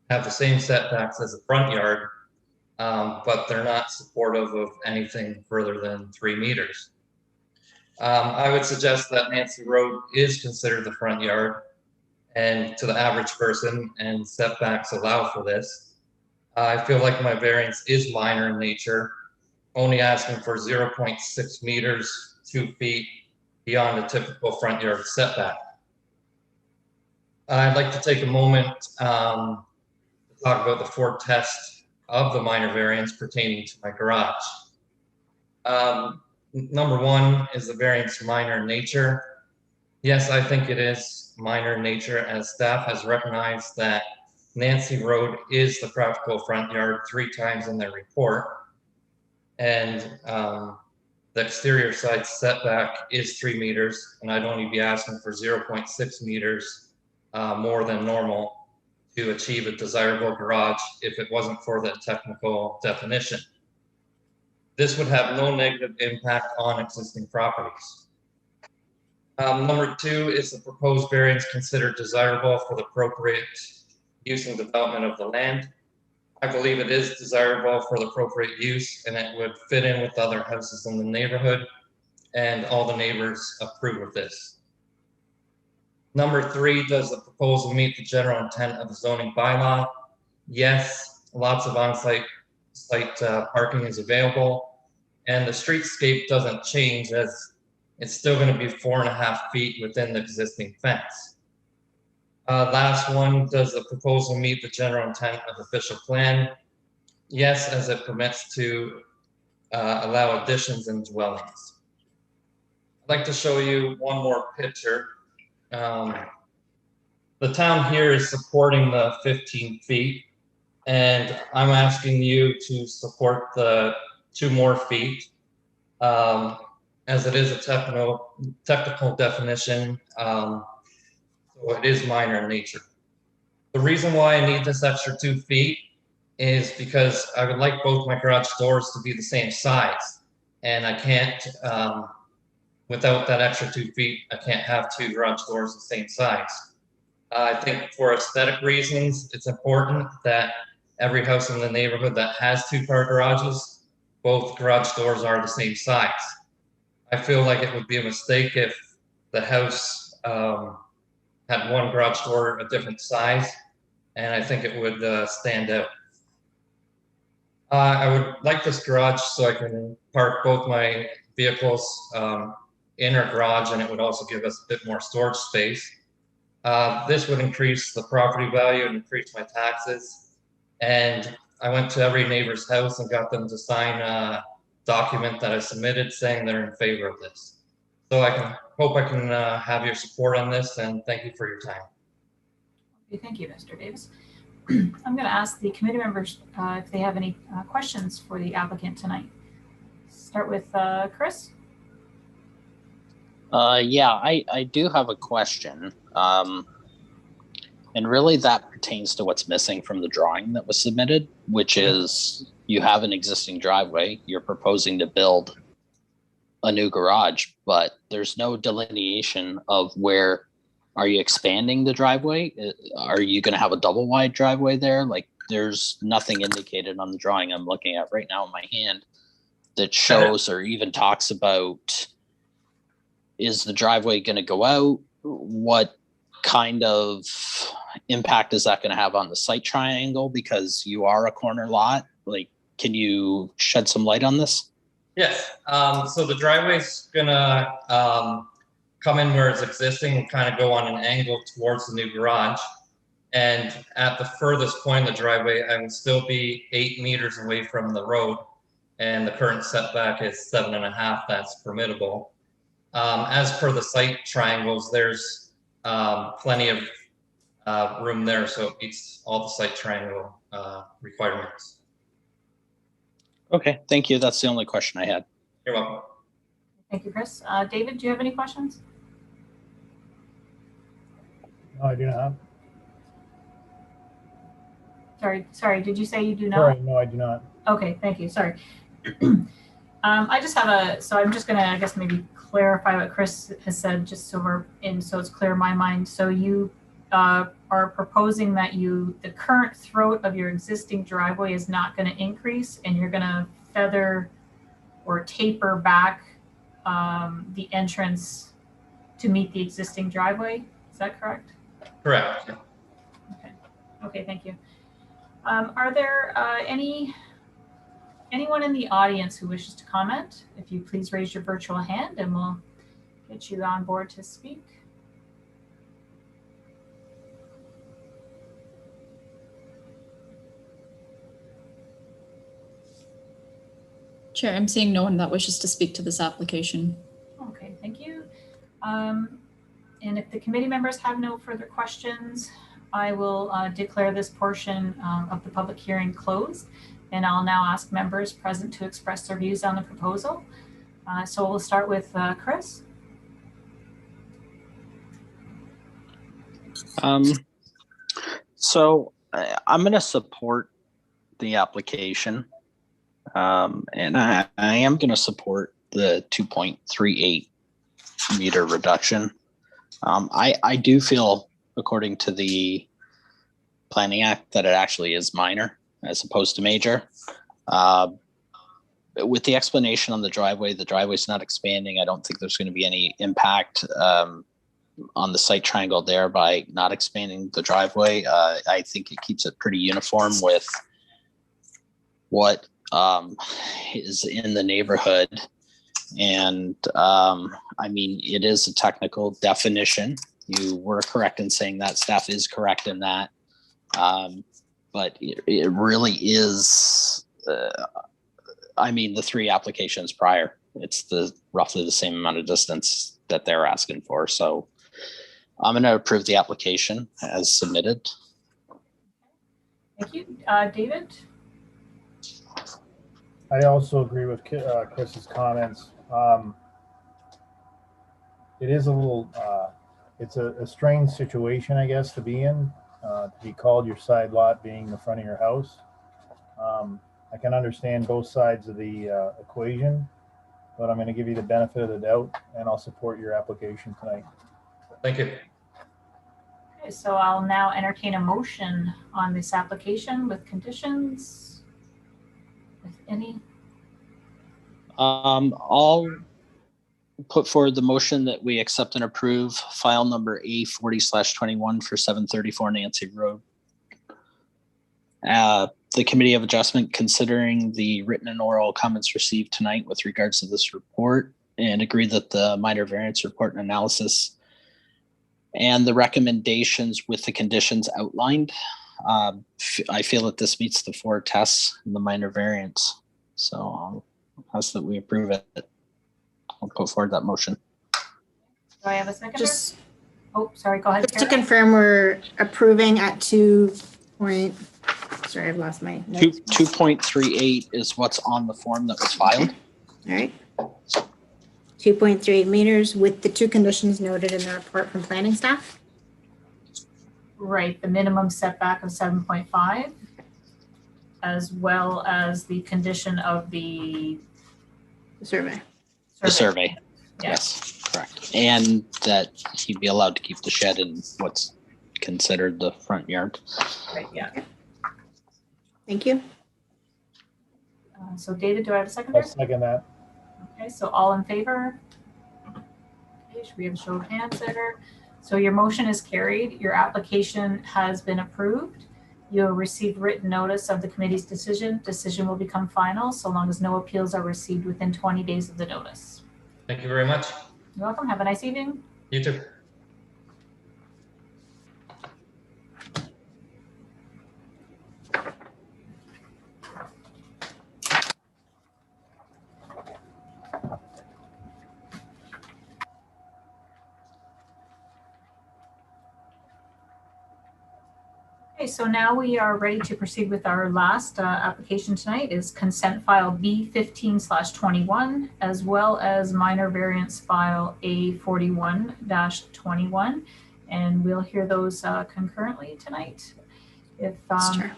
have the same setbacks as the front yard, but they're not supportive of anything further than 3 meters. I would suggest that Nancy Road is considered the front yard, and to the average person, and setbacks allow for this. I feel like my variance is minor in nature, only asking for 0.6 meters, 2 feet beyond a typical front yard setback. I'd like to take a moment to talk about the 4 tests of the minor variance pertaining to my garage. Number 1, is the variance minor in nature? Yes, I think it is minor in nature, as staff has recognized that Nancy Road is the practical front yard 3 times in their report. And the exterior side setback is 3 meters, and I'd only be asking for 0.6 meters more than normal to achieve a desirable garage if it wasn't for the technical definition. This would have no negative impact on existing properties. Number 2, is the proposed variance considered desirable for the appropriate use and development of the land? I believe it is desirable for the appropriate use, and it would fit in with other houses in the neighborhood, and all the neighbors approve of this. Number 3, does the proposal meet the general intent of the zoning bylaw? Yes, lots of on-site parking is available, and the streetscape doesn't change, as it's still going to be 4.5 feet within the existing fence. Last one, does the proposal meet the general intent of the official plan? Yes, as it permits to allow additions and dwellings. I'd like to show you one more picture. The town here is supporting the 15 feet, and I'm asking you to support the 2 more feet, as it is a technical definition, so it is minor in nature. The reason why I need this extra 2 feet is because I would like both my garage doors to be the same size, and I can't, without that extra 2 feet, I can't have 2 garage doors the same size. I think for aesthetic reasons, it's important that every house in the neighborhood that has 2-car garages, both garage doors are the same size. I feel like it would be a mistake if the house had one garage door a different size, and I think it would stand out. I would like this garage so I can park both my vehicles in our garage, and it would also give us a bit more storage space. This would increase the property value and increase my taxes. And I went to every neighbor's house and got them to sign a document that I submitted saying they're in favor of this. So I hope I can have your support on this, and thank you for your time. Okay, thank you, Mr. Davis. I'm going to ask the committee members if they have any questions for the applicant tonight. Start with Chris. Yeah, I do have a question. And really that pertains to what's missing from the drawing that was submitted, which is you have an existing driveway, you're proposing to build a new garage, but there's no delineation of where. Are you expanding the driveway? Are you going to have a double wide driveway there? Like, there's nothing indicated on the drawing I'm looking at right now in my hand that shows or even talks about, is the driveway going to go out? What kind of impact is that going to have on the site triangle? Because you are a corner lot. Like, can you shed some light on this? Yes. So the driveway's going to come in where it's existing and kind of go on an angle towards the new garage. And at the furthest point of the driveway, I would still be 8 meters away from the road. And the current setback is 7.5, that's permittable. As per the site triangles, there's plenty of room there, so it meets all the site triangle requirements. Okay, thank you. That's the only question I had. You're welcome. Thank you, Chris. David, do you have any questions? No, I do not. Sorry, did you say you do not? Sorry, no, I do not. Okay, thank you. Sorry. I just have so I'm just gonna, I guess, maybe clarify what Chris has said, just so we're in, so it's clear in my mind. So you are proposing that the current throat of your existing driveway is not going to increase, and you're going to feather or taper back the entrance to meet the existing driveway. Is that correct? Correct. Okay, thank you. Are there anyone in the audience who wishes to comment? If you please raise your virtual hand and we'll get you on board to speak. Chair, I'm seeing no one that wishes to speak to this application. Okay, thank you. And if the committee members have no further questions, I will declare this portion of the public hearing closed. And I'll now ask members present to express their views on the proposal. So we'll start with Chris. So I'm going to support the application. And I am going to support the 2.38 meter reduction. I do feel, according to the Planning Act, that it actually is minor as opposed to major. With the explanation on the driveway's not expanding. I don't think there's going to be any impact on the site triangle there by not expanding the driveway. I think it keeps it pretty uniform with what is in the neighborhood. And I mean, it is a technical definition. You were correct in saying that. Staff is correct in that. But it really is, I mean, the 3 applications prior, it's roughly the same amount of distance that they're asking for. So I'm going to approve the application as submitted. Thank you. David? I also agree with Chris's comments. It is a little, it's a strange situation, I guess, to be in, to be called your side lot being the front of your house. I can understand both sides of the equation, but I'm going to give you the benefit of the doubt, and I'll support your application tonight. Thank you. Okay, so I'll now entertain a motion on this application with conditions, if any. I'll put forward the motion that we accept and approve file number A40/21 for 734 Nancy Road. The Committee of Adjustment, considering the written and oral comments received tonight with regards to this report, and agree that the minor variance report and analysis and the recommendations with the conditions outlined, I feel that this meets the 4 tests in the minor variance. So I'll ask that we approve it. I'll put forward that motion. Do I have a second? Just, Oh, sorry, go ahead. just to Karen. confirm, we're approving at 2 point, sorry, I've lost my notes. 2.38 is what's on the form that was filed. All right. 2.38 meters with the 2 conditions noted in the report from planning staff. Right, the minimum setback of 7.5, as well as the condition of the Survey. The survey. Yeah. Yes, correct. And that he'd be allowed to keep the shed in what's considered the front yard. Right, yeah. Thank you. So David, do I have a seconder? I'll second that. Okay, so all in favor? Okay, should we have a show of hands there? So your motion is carried. Your application has been approved. You'll receive written notice of the committee's decision. Decision will become final so long as no appeals are received within 20 days of the notice. Thank you very much. You're welcome. Have a nice evening. You too. Okay, so now we are ready to proceed with our last application tonight is consent file B15/21, as well as minor variance file A41-21. And we'll hear those concurrently tonight. If Sure.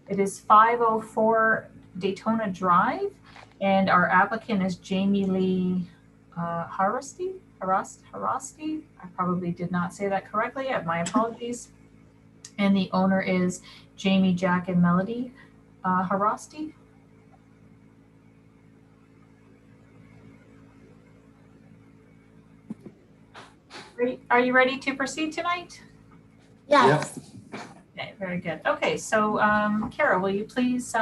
It is 504 Daytona Drive, and our applicant is Jamie Lee Harasti. I probably did not say that correctly. I have my apologies. And the owner is Jamie, Jack, and Melody Harasti. Great. Are you ready to proceed tonight? Yes. Okay, very good. Okay, so Kara, will you please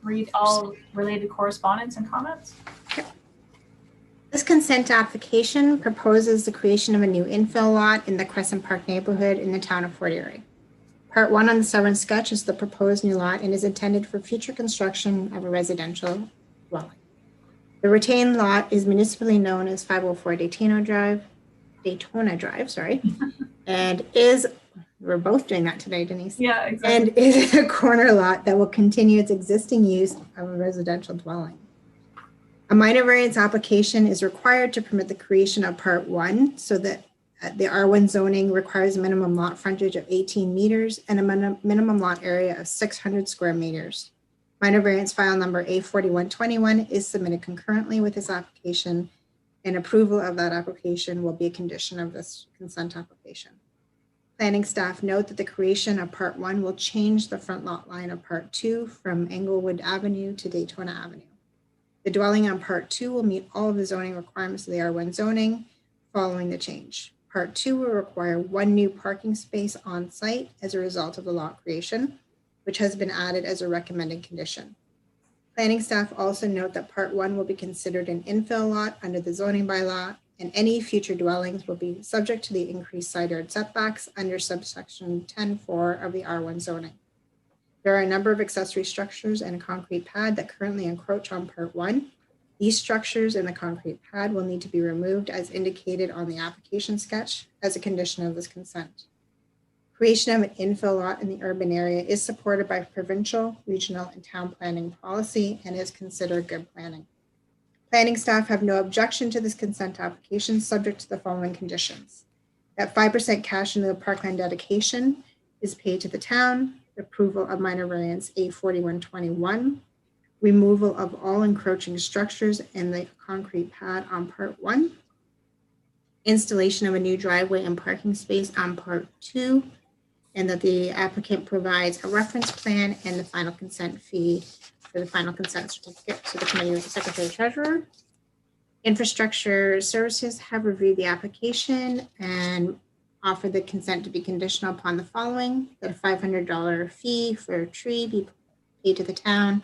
read all related correspondence and comments? This consent application proposes the creation of a new infill lot in the Crescent Park neighborhood in the town of Fort Erie. Part 1 on the Severn sketch is the proposed new lot and is intended for future construction of a residential dwelling. The retained lot is municipally known as 504 Daytona Drive, and is, we're both doing that today, Denise. Yeah, exactly. And is a corner lot that will continue its existing use of a residential dwelling. A minor variance application is required to permit the creation of Part 1 so that the R1 zoning requires a minimum lot frontage of 18 meters and a minimum lot area of 600 square meters. Minor variance file number A4121 is submitted concurrently with this application, and approval of that application will be a condition of this consent application. Planning staff note that the creation of Part 1 will change the front lot line of Part 2 from Englewood Avenue to Daytona Avenue. The dwelling on Part 2 will meet all of the zoning requirements of the R1 zoning following the change. Part 2 will require 1 new parking space on site as a result of the lot creation, which has been added as a recommended condition. Planning staff also note that Part 1 will be considered an infill lot under the zoning bylaw, and any future dwellings will be subject to the increased side yard setbacks under subsection 10(4) of the R1 zoning. There are a number of accessory structures and a concrete pad that currently encroach on Part 1. These structures and the concrete pad will need to be removed as indicated on the application sketch as a condition of this consent. Creation of an infill lot in the urban area is supported by provincial, regional, and town planning policy and is considered good planning. Planning staff have no objection to this consent application subject to the following conditions. That 5% cash into the parkland dedication is paid to the town, approval of minor variance A4121, removal of all encroaching structures and the concrete pad on Part 1, installation of a new driveway and parking space on Part 2, and that the applicant provides a reference plan and the final consent fee for the final consent certificate to the committee with the Secretary Treasurer. Infrastructure Services have reviewed the application and offer the consent to be conditional upon the following: that a $500 fee for a tree be paid to the town,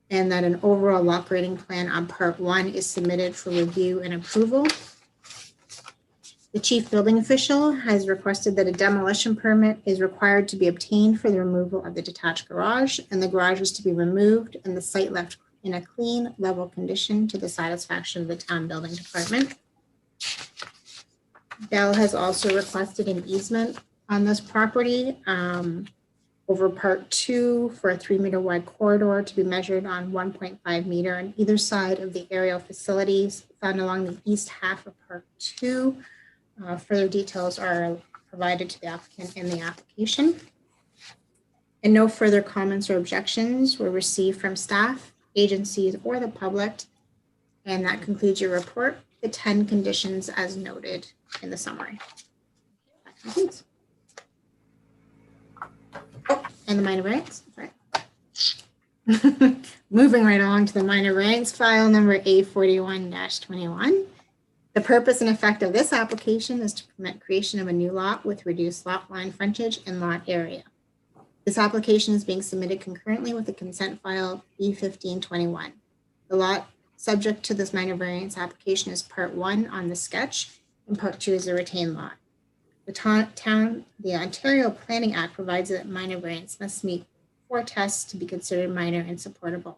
and that an overall lot grading plan on part 1 is submitted for review and approval. The chief building official has requested that a demolition permit is required to be obtained for the removal of the detached garage, and the garage is to be removed and the site left in a clean, level condition to the satisfaction of the town building department. Bell has also requested an easement on this property over part 2 for a 3-meter wide corridor to be measured on 1.5 meter on either side of the aerial facilities found along the east half of part 2. Further details are provided to the applicant in the application. And no further comments or objections were received from staff, agencies, or the public. And that concludes your report, the 10 conditions as noted in the summary. That concludes. Oh, and the minor variance, sorry. Moving right on to the minor variance file number A41-21. The purpose and effect of this application is to permit creation of a new lot with reduced lot line frontage and lot area. This application is being submitted concurrently with the consent file B1521. The lot subject to this minor variance application is part 1 on the sketch, and part 2 is a retained lot. The Ontario Planning Act provides that minor variance must meet 4 tests to be considered minor and supportable.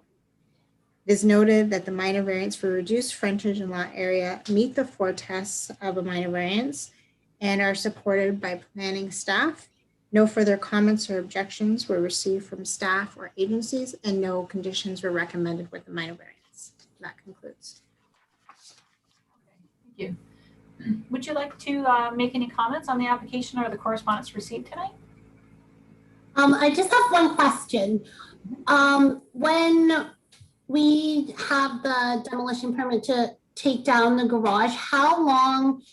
It is noted that the minor variance for reduced frontage and lot area meet the 4 tests of a minor variance and are supported by planning staff. No further comments or objections were received from staff or agencies, and no conditions were recommended with the minor variance. That concludes. Thank you. Would you like to make any comments on the application or the correspondence received tonight? I just have one question. When we have the demolition permit to take down the garage, how long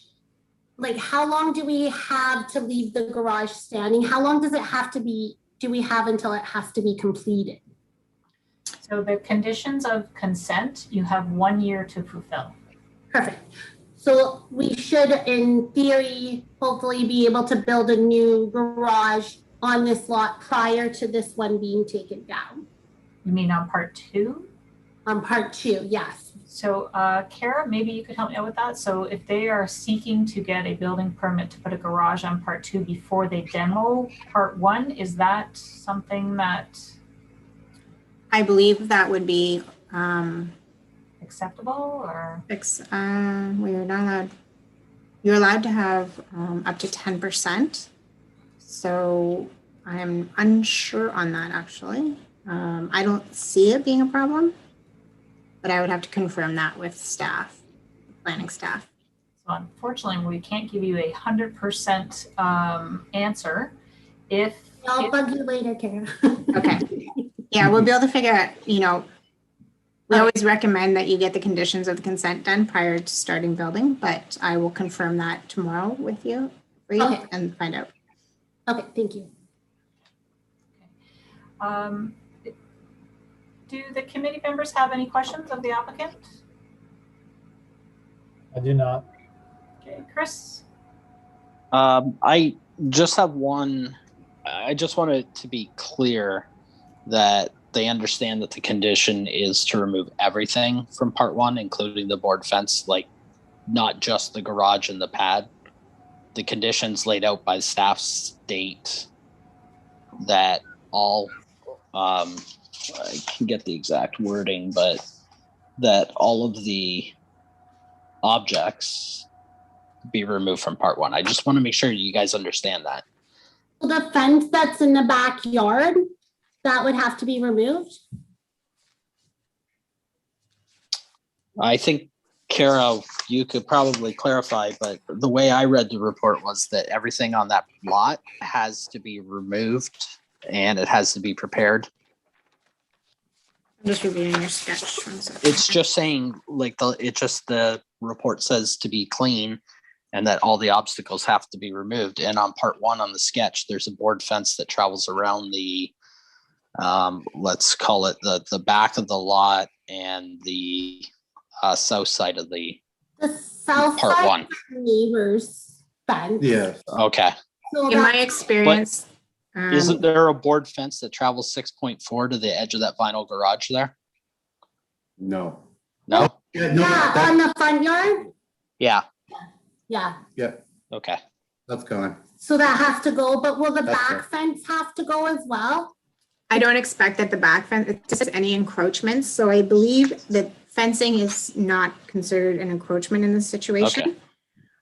do we have to leave the garage standing? How long does it have to be, do we have until it has to be completed? So the conditions of consent, you have 1 year to fulfill. Perfect. So we should, in theory, hopefully be able to build a new garage on this lot prior to this one being taken down. You mean on part 2? On part 2, yes. So Kara, maybe you could help me out with that. So if they are seeking to get a building permit to put a garage on part 2 before they demo part 1, is that something that I believe that would be acceptable, or? We're not allowed, you're allowed to have up to 10%. So I'm unsure on that actually. I don't see it being a problem, but I would have to confirm that with staff, planning staff. So unfortunately, we can't give you a 100% answer. I'll bug you later, Kara. Okay. Yeah, we'll be able to figure out, we always recommend that you get the conditions of the consent done prior to starting building, but I will confirm that tomorrow with you Okay. and find out. Okay, thank you. Do the committee members have any questions of the applicant? I do not. Okay, Chris? I just have one. I just want it to be clear that they understand that the condition is to remove everything from part 1, including the board fence, like not just the garage and the pad. The conditions laid out by staff state that all, I can get the exact wording, but that all of the objects be removed from part 1. I just want to make sure you guys understand that. So the fence that's in the backyard, that would have to be removed? I think, Kara, you could probably clarify, but the way I read the report was that everything on that lot has to be removed and it has to be prepared. I'm just reviewing your sketch. It's just saying, like, the report says to be clean and that all the obstacles have to be removed. And on part 1 on the sketch, there's a board fence that travels around the, let's call it the back of the lot and the south side of the The south part side 1. of the neighbors. fence. Yes. Okay. So In my that, experience, Isn't there a board fence that travels 6.4 to the edge of that vinyl garage there? No. No? Yeah, no, yeah, on the front yard, Yeah. yeah. yeah, Okay. that's gone. So that has to go, but will the That's back correct. fence have to go as well? I don't expect that the back fence, it just says any encroachments. So I believe that fencing is not considered an encroachment in this situation.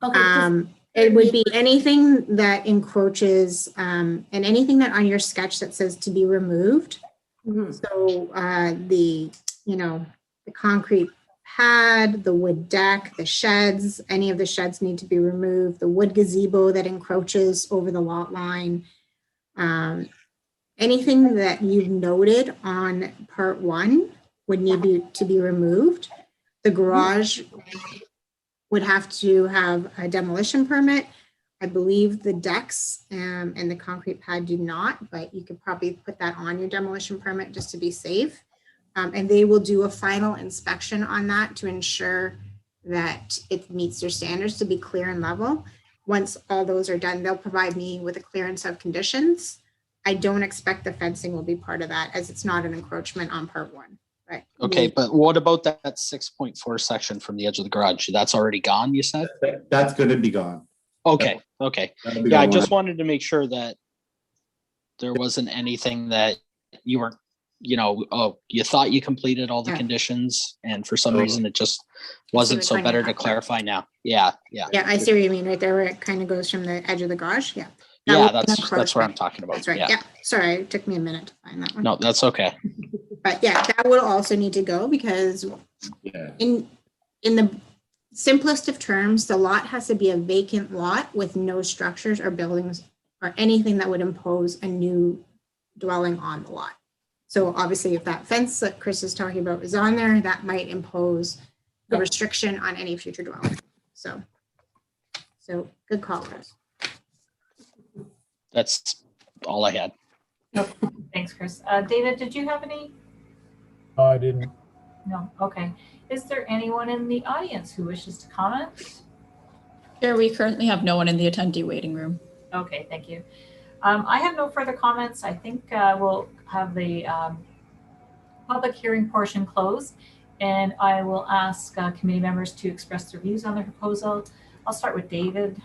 Okay, just- It would be anything that encroaches, and anything that on your sketch that says to be removed. Mhm. So the, the concrete pad, the wood deck, the sheds, any of the sheds need to be removed, the wood gazebo that encroaches over the lot line. Anything that you've noted on part 1 would need to be removed. The garage would have to have a demolition permit. I believe the decks and the concrete pad do not, but you could probably put that on your demolition permit just to be safe. And they will do a final inspection on that to ensure that it meets their standards to be clear and level. Once all those are done, they'll provide me with a clearance of conditions. I don't expect the fencing will be part of that, as it's not an encroachment on part 1. Right. Okay, but what about that 6.4 section from the edge of the garage? That's already gone, you said? That's gonna be gone. Okay, okay. That'll be Yeah, I gone. just wanted to make sure that there wasn't anything that you weren't, you thought you completed all the Yeah. conditions and for some Oh. reason it just wasn't, which so one better you're to talking clarify now. Yeah, yeah. Yeah, I see what you mean right there, where it kind of goes from the edge of the garage. Yeah. That Yeah, would be an that's what I'm encroachment. talking about. That's right. Yeah. Sorry, it took me a minute to find that one. No, that's okay. But yeah, that will also need to go because Yeah. in the simplest of terms, the lot has to be a vacant lot with no structures or buildings or anything that would impose a new dwelling on the lot. So obviously, if that fence that Chris is talking about is on there, that might impose a restriction on any future dwelling. So good call, Chris. That's all I had. Thanks, Chris. David, did you have any? I didn't. No. Okay. Is there anyone in the audience who wishes to comment? Chair, we currently have no one in the attendee waiting room. Okay, thank you. I have no further comments. I think we'll have the public hearing portion closed, and I will ask committee members to express their views on the proposal. I'll start with David.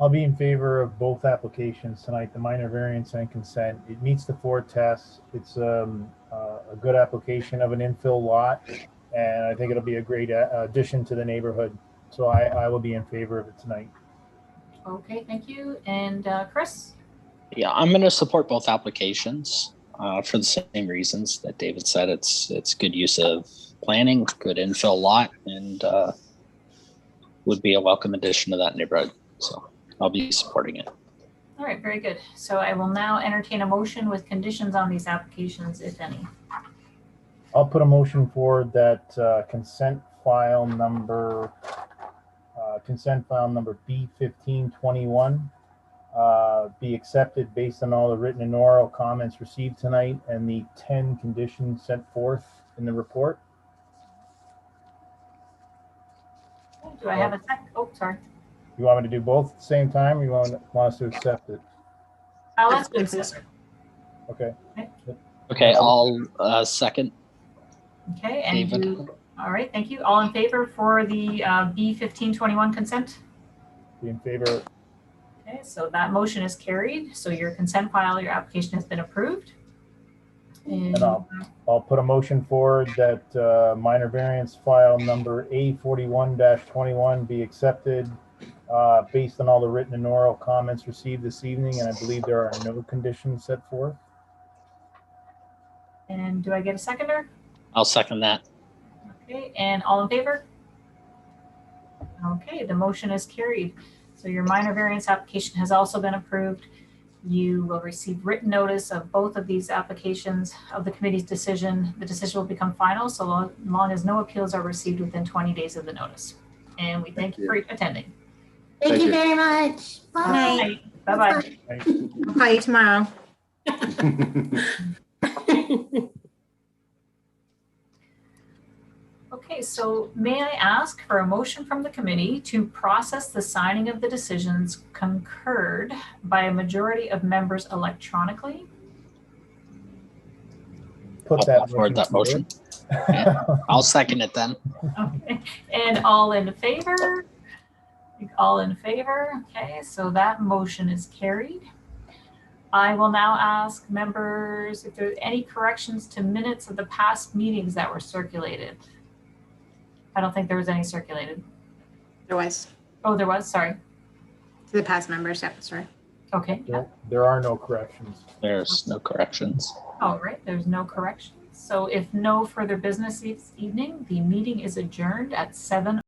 I'll be in favor of both applications tonight, the minor variance and consent. It meets the 4 tests. It's a good application of an infill lot, and I think it'll be a great addition to the neighborhood. So I will be in favor of it tonight. Okay, thank you. And Chris? Yeah, I'm going to support both applications for the same reasons that David said. It's good use of planning, good infill lot, and would be a welcome addition to that neighborhood. So I'll be supporting it. All right, very good. So I will now entertain a motion with conditions on these applications, if any. I'll put a motion forward that consent file number B1521 be accepted based on all the written and oral comments received tonight and the 10 conditions set forth in the report. Do I have a second? Oh, sorry. You want me to do both at the same time, or you want us to accept it? Let's do this. Okay. Okay, I'll second. Okay, and David. all right, thank you. All in favor for the B1521 consent? Be in favor. Okay, so that motion is carried. So your consent file, your application has been approved. And I'll put a motion forward that minor variance file number A41-21 be accepted based on all the written and oral comments received this evening, and I believe there are no conditions set forth. and do I get a seconder? I'll second that. Okay, and all in favor? Okay, the motion is carried. So your minor variance application has also been approved. You will receive written notice of both of these applications of the committee's decision. The decision will become final so long as no appeals are received within 20 days of the notice. And we thank you for attending. Thank you you. very much. Bye. Bye-bye. I'll call you tomorrow. Okay. Okay, so may I ask for a motion from the committee to process the signing of the decisions concurred by a majority of members electronically? Put I'll forward that motion. Yeah. I'll second it then. Okay, and all in favor? All in favor? Okay, so that motion is carried. I will now ask members if there are any corrections to minutes of the past meetings that were circulated. I don't think there was any circulated. There was, Oh, there was, sorry. to the past members, yeah, sorry. Okay, There are no corrections. There's no corrections. all right, there's no corrections. So if no further business this evening, the meeting is adjourned at 7:00.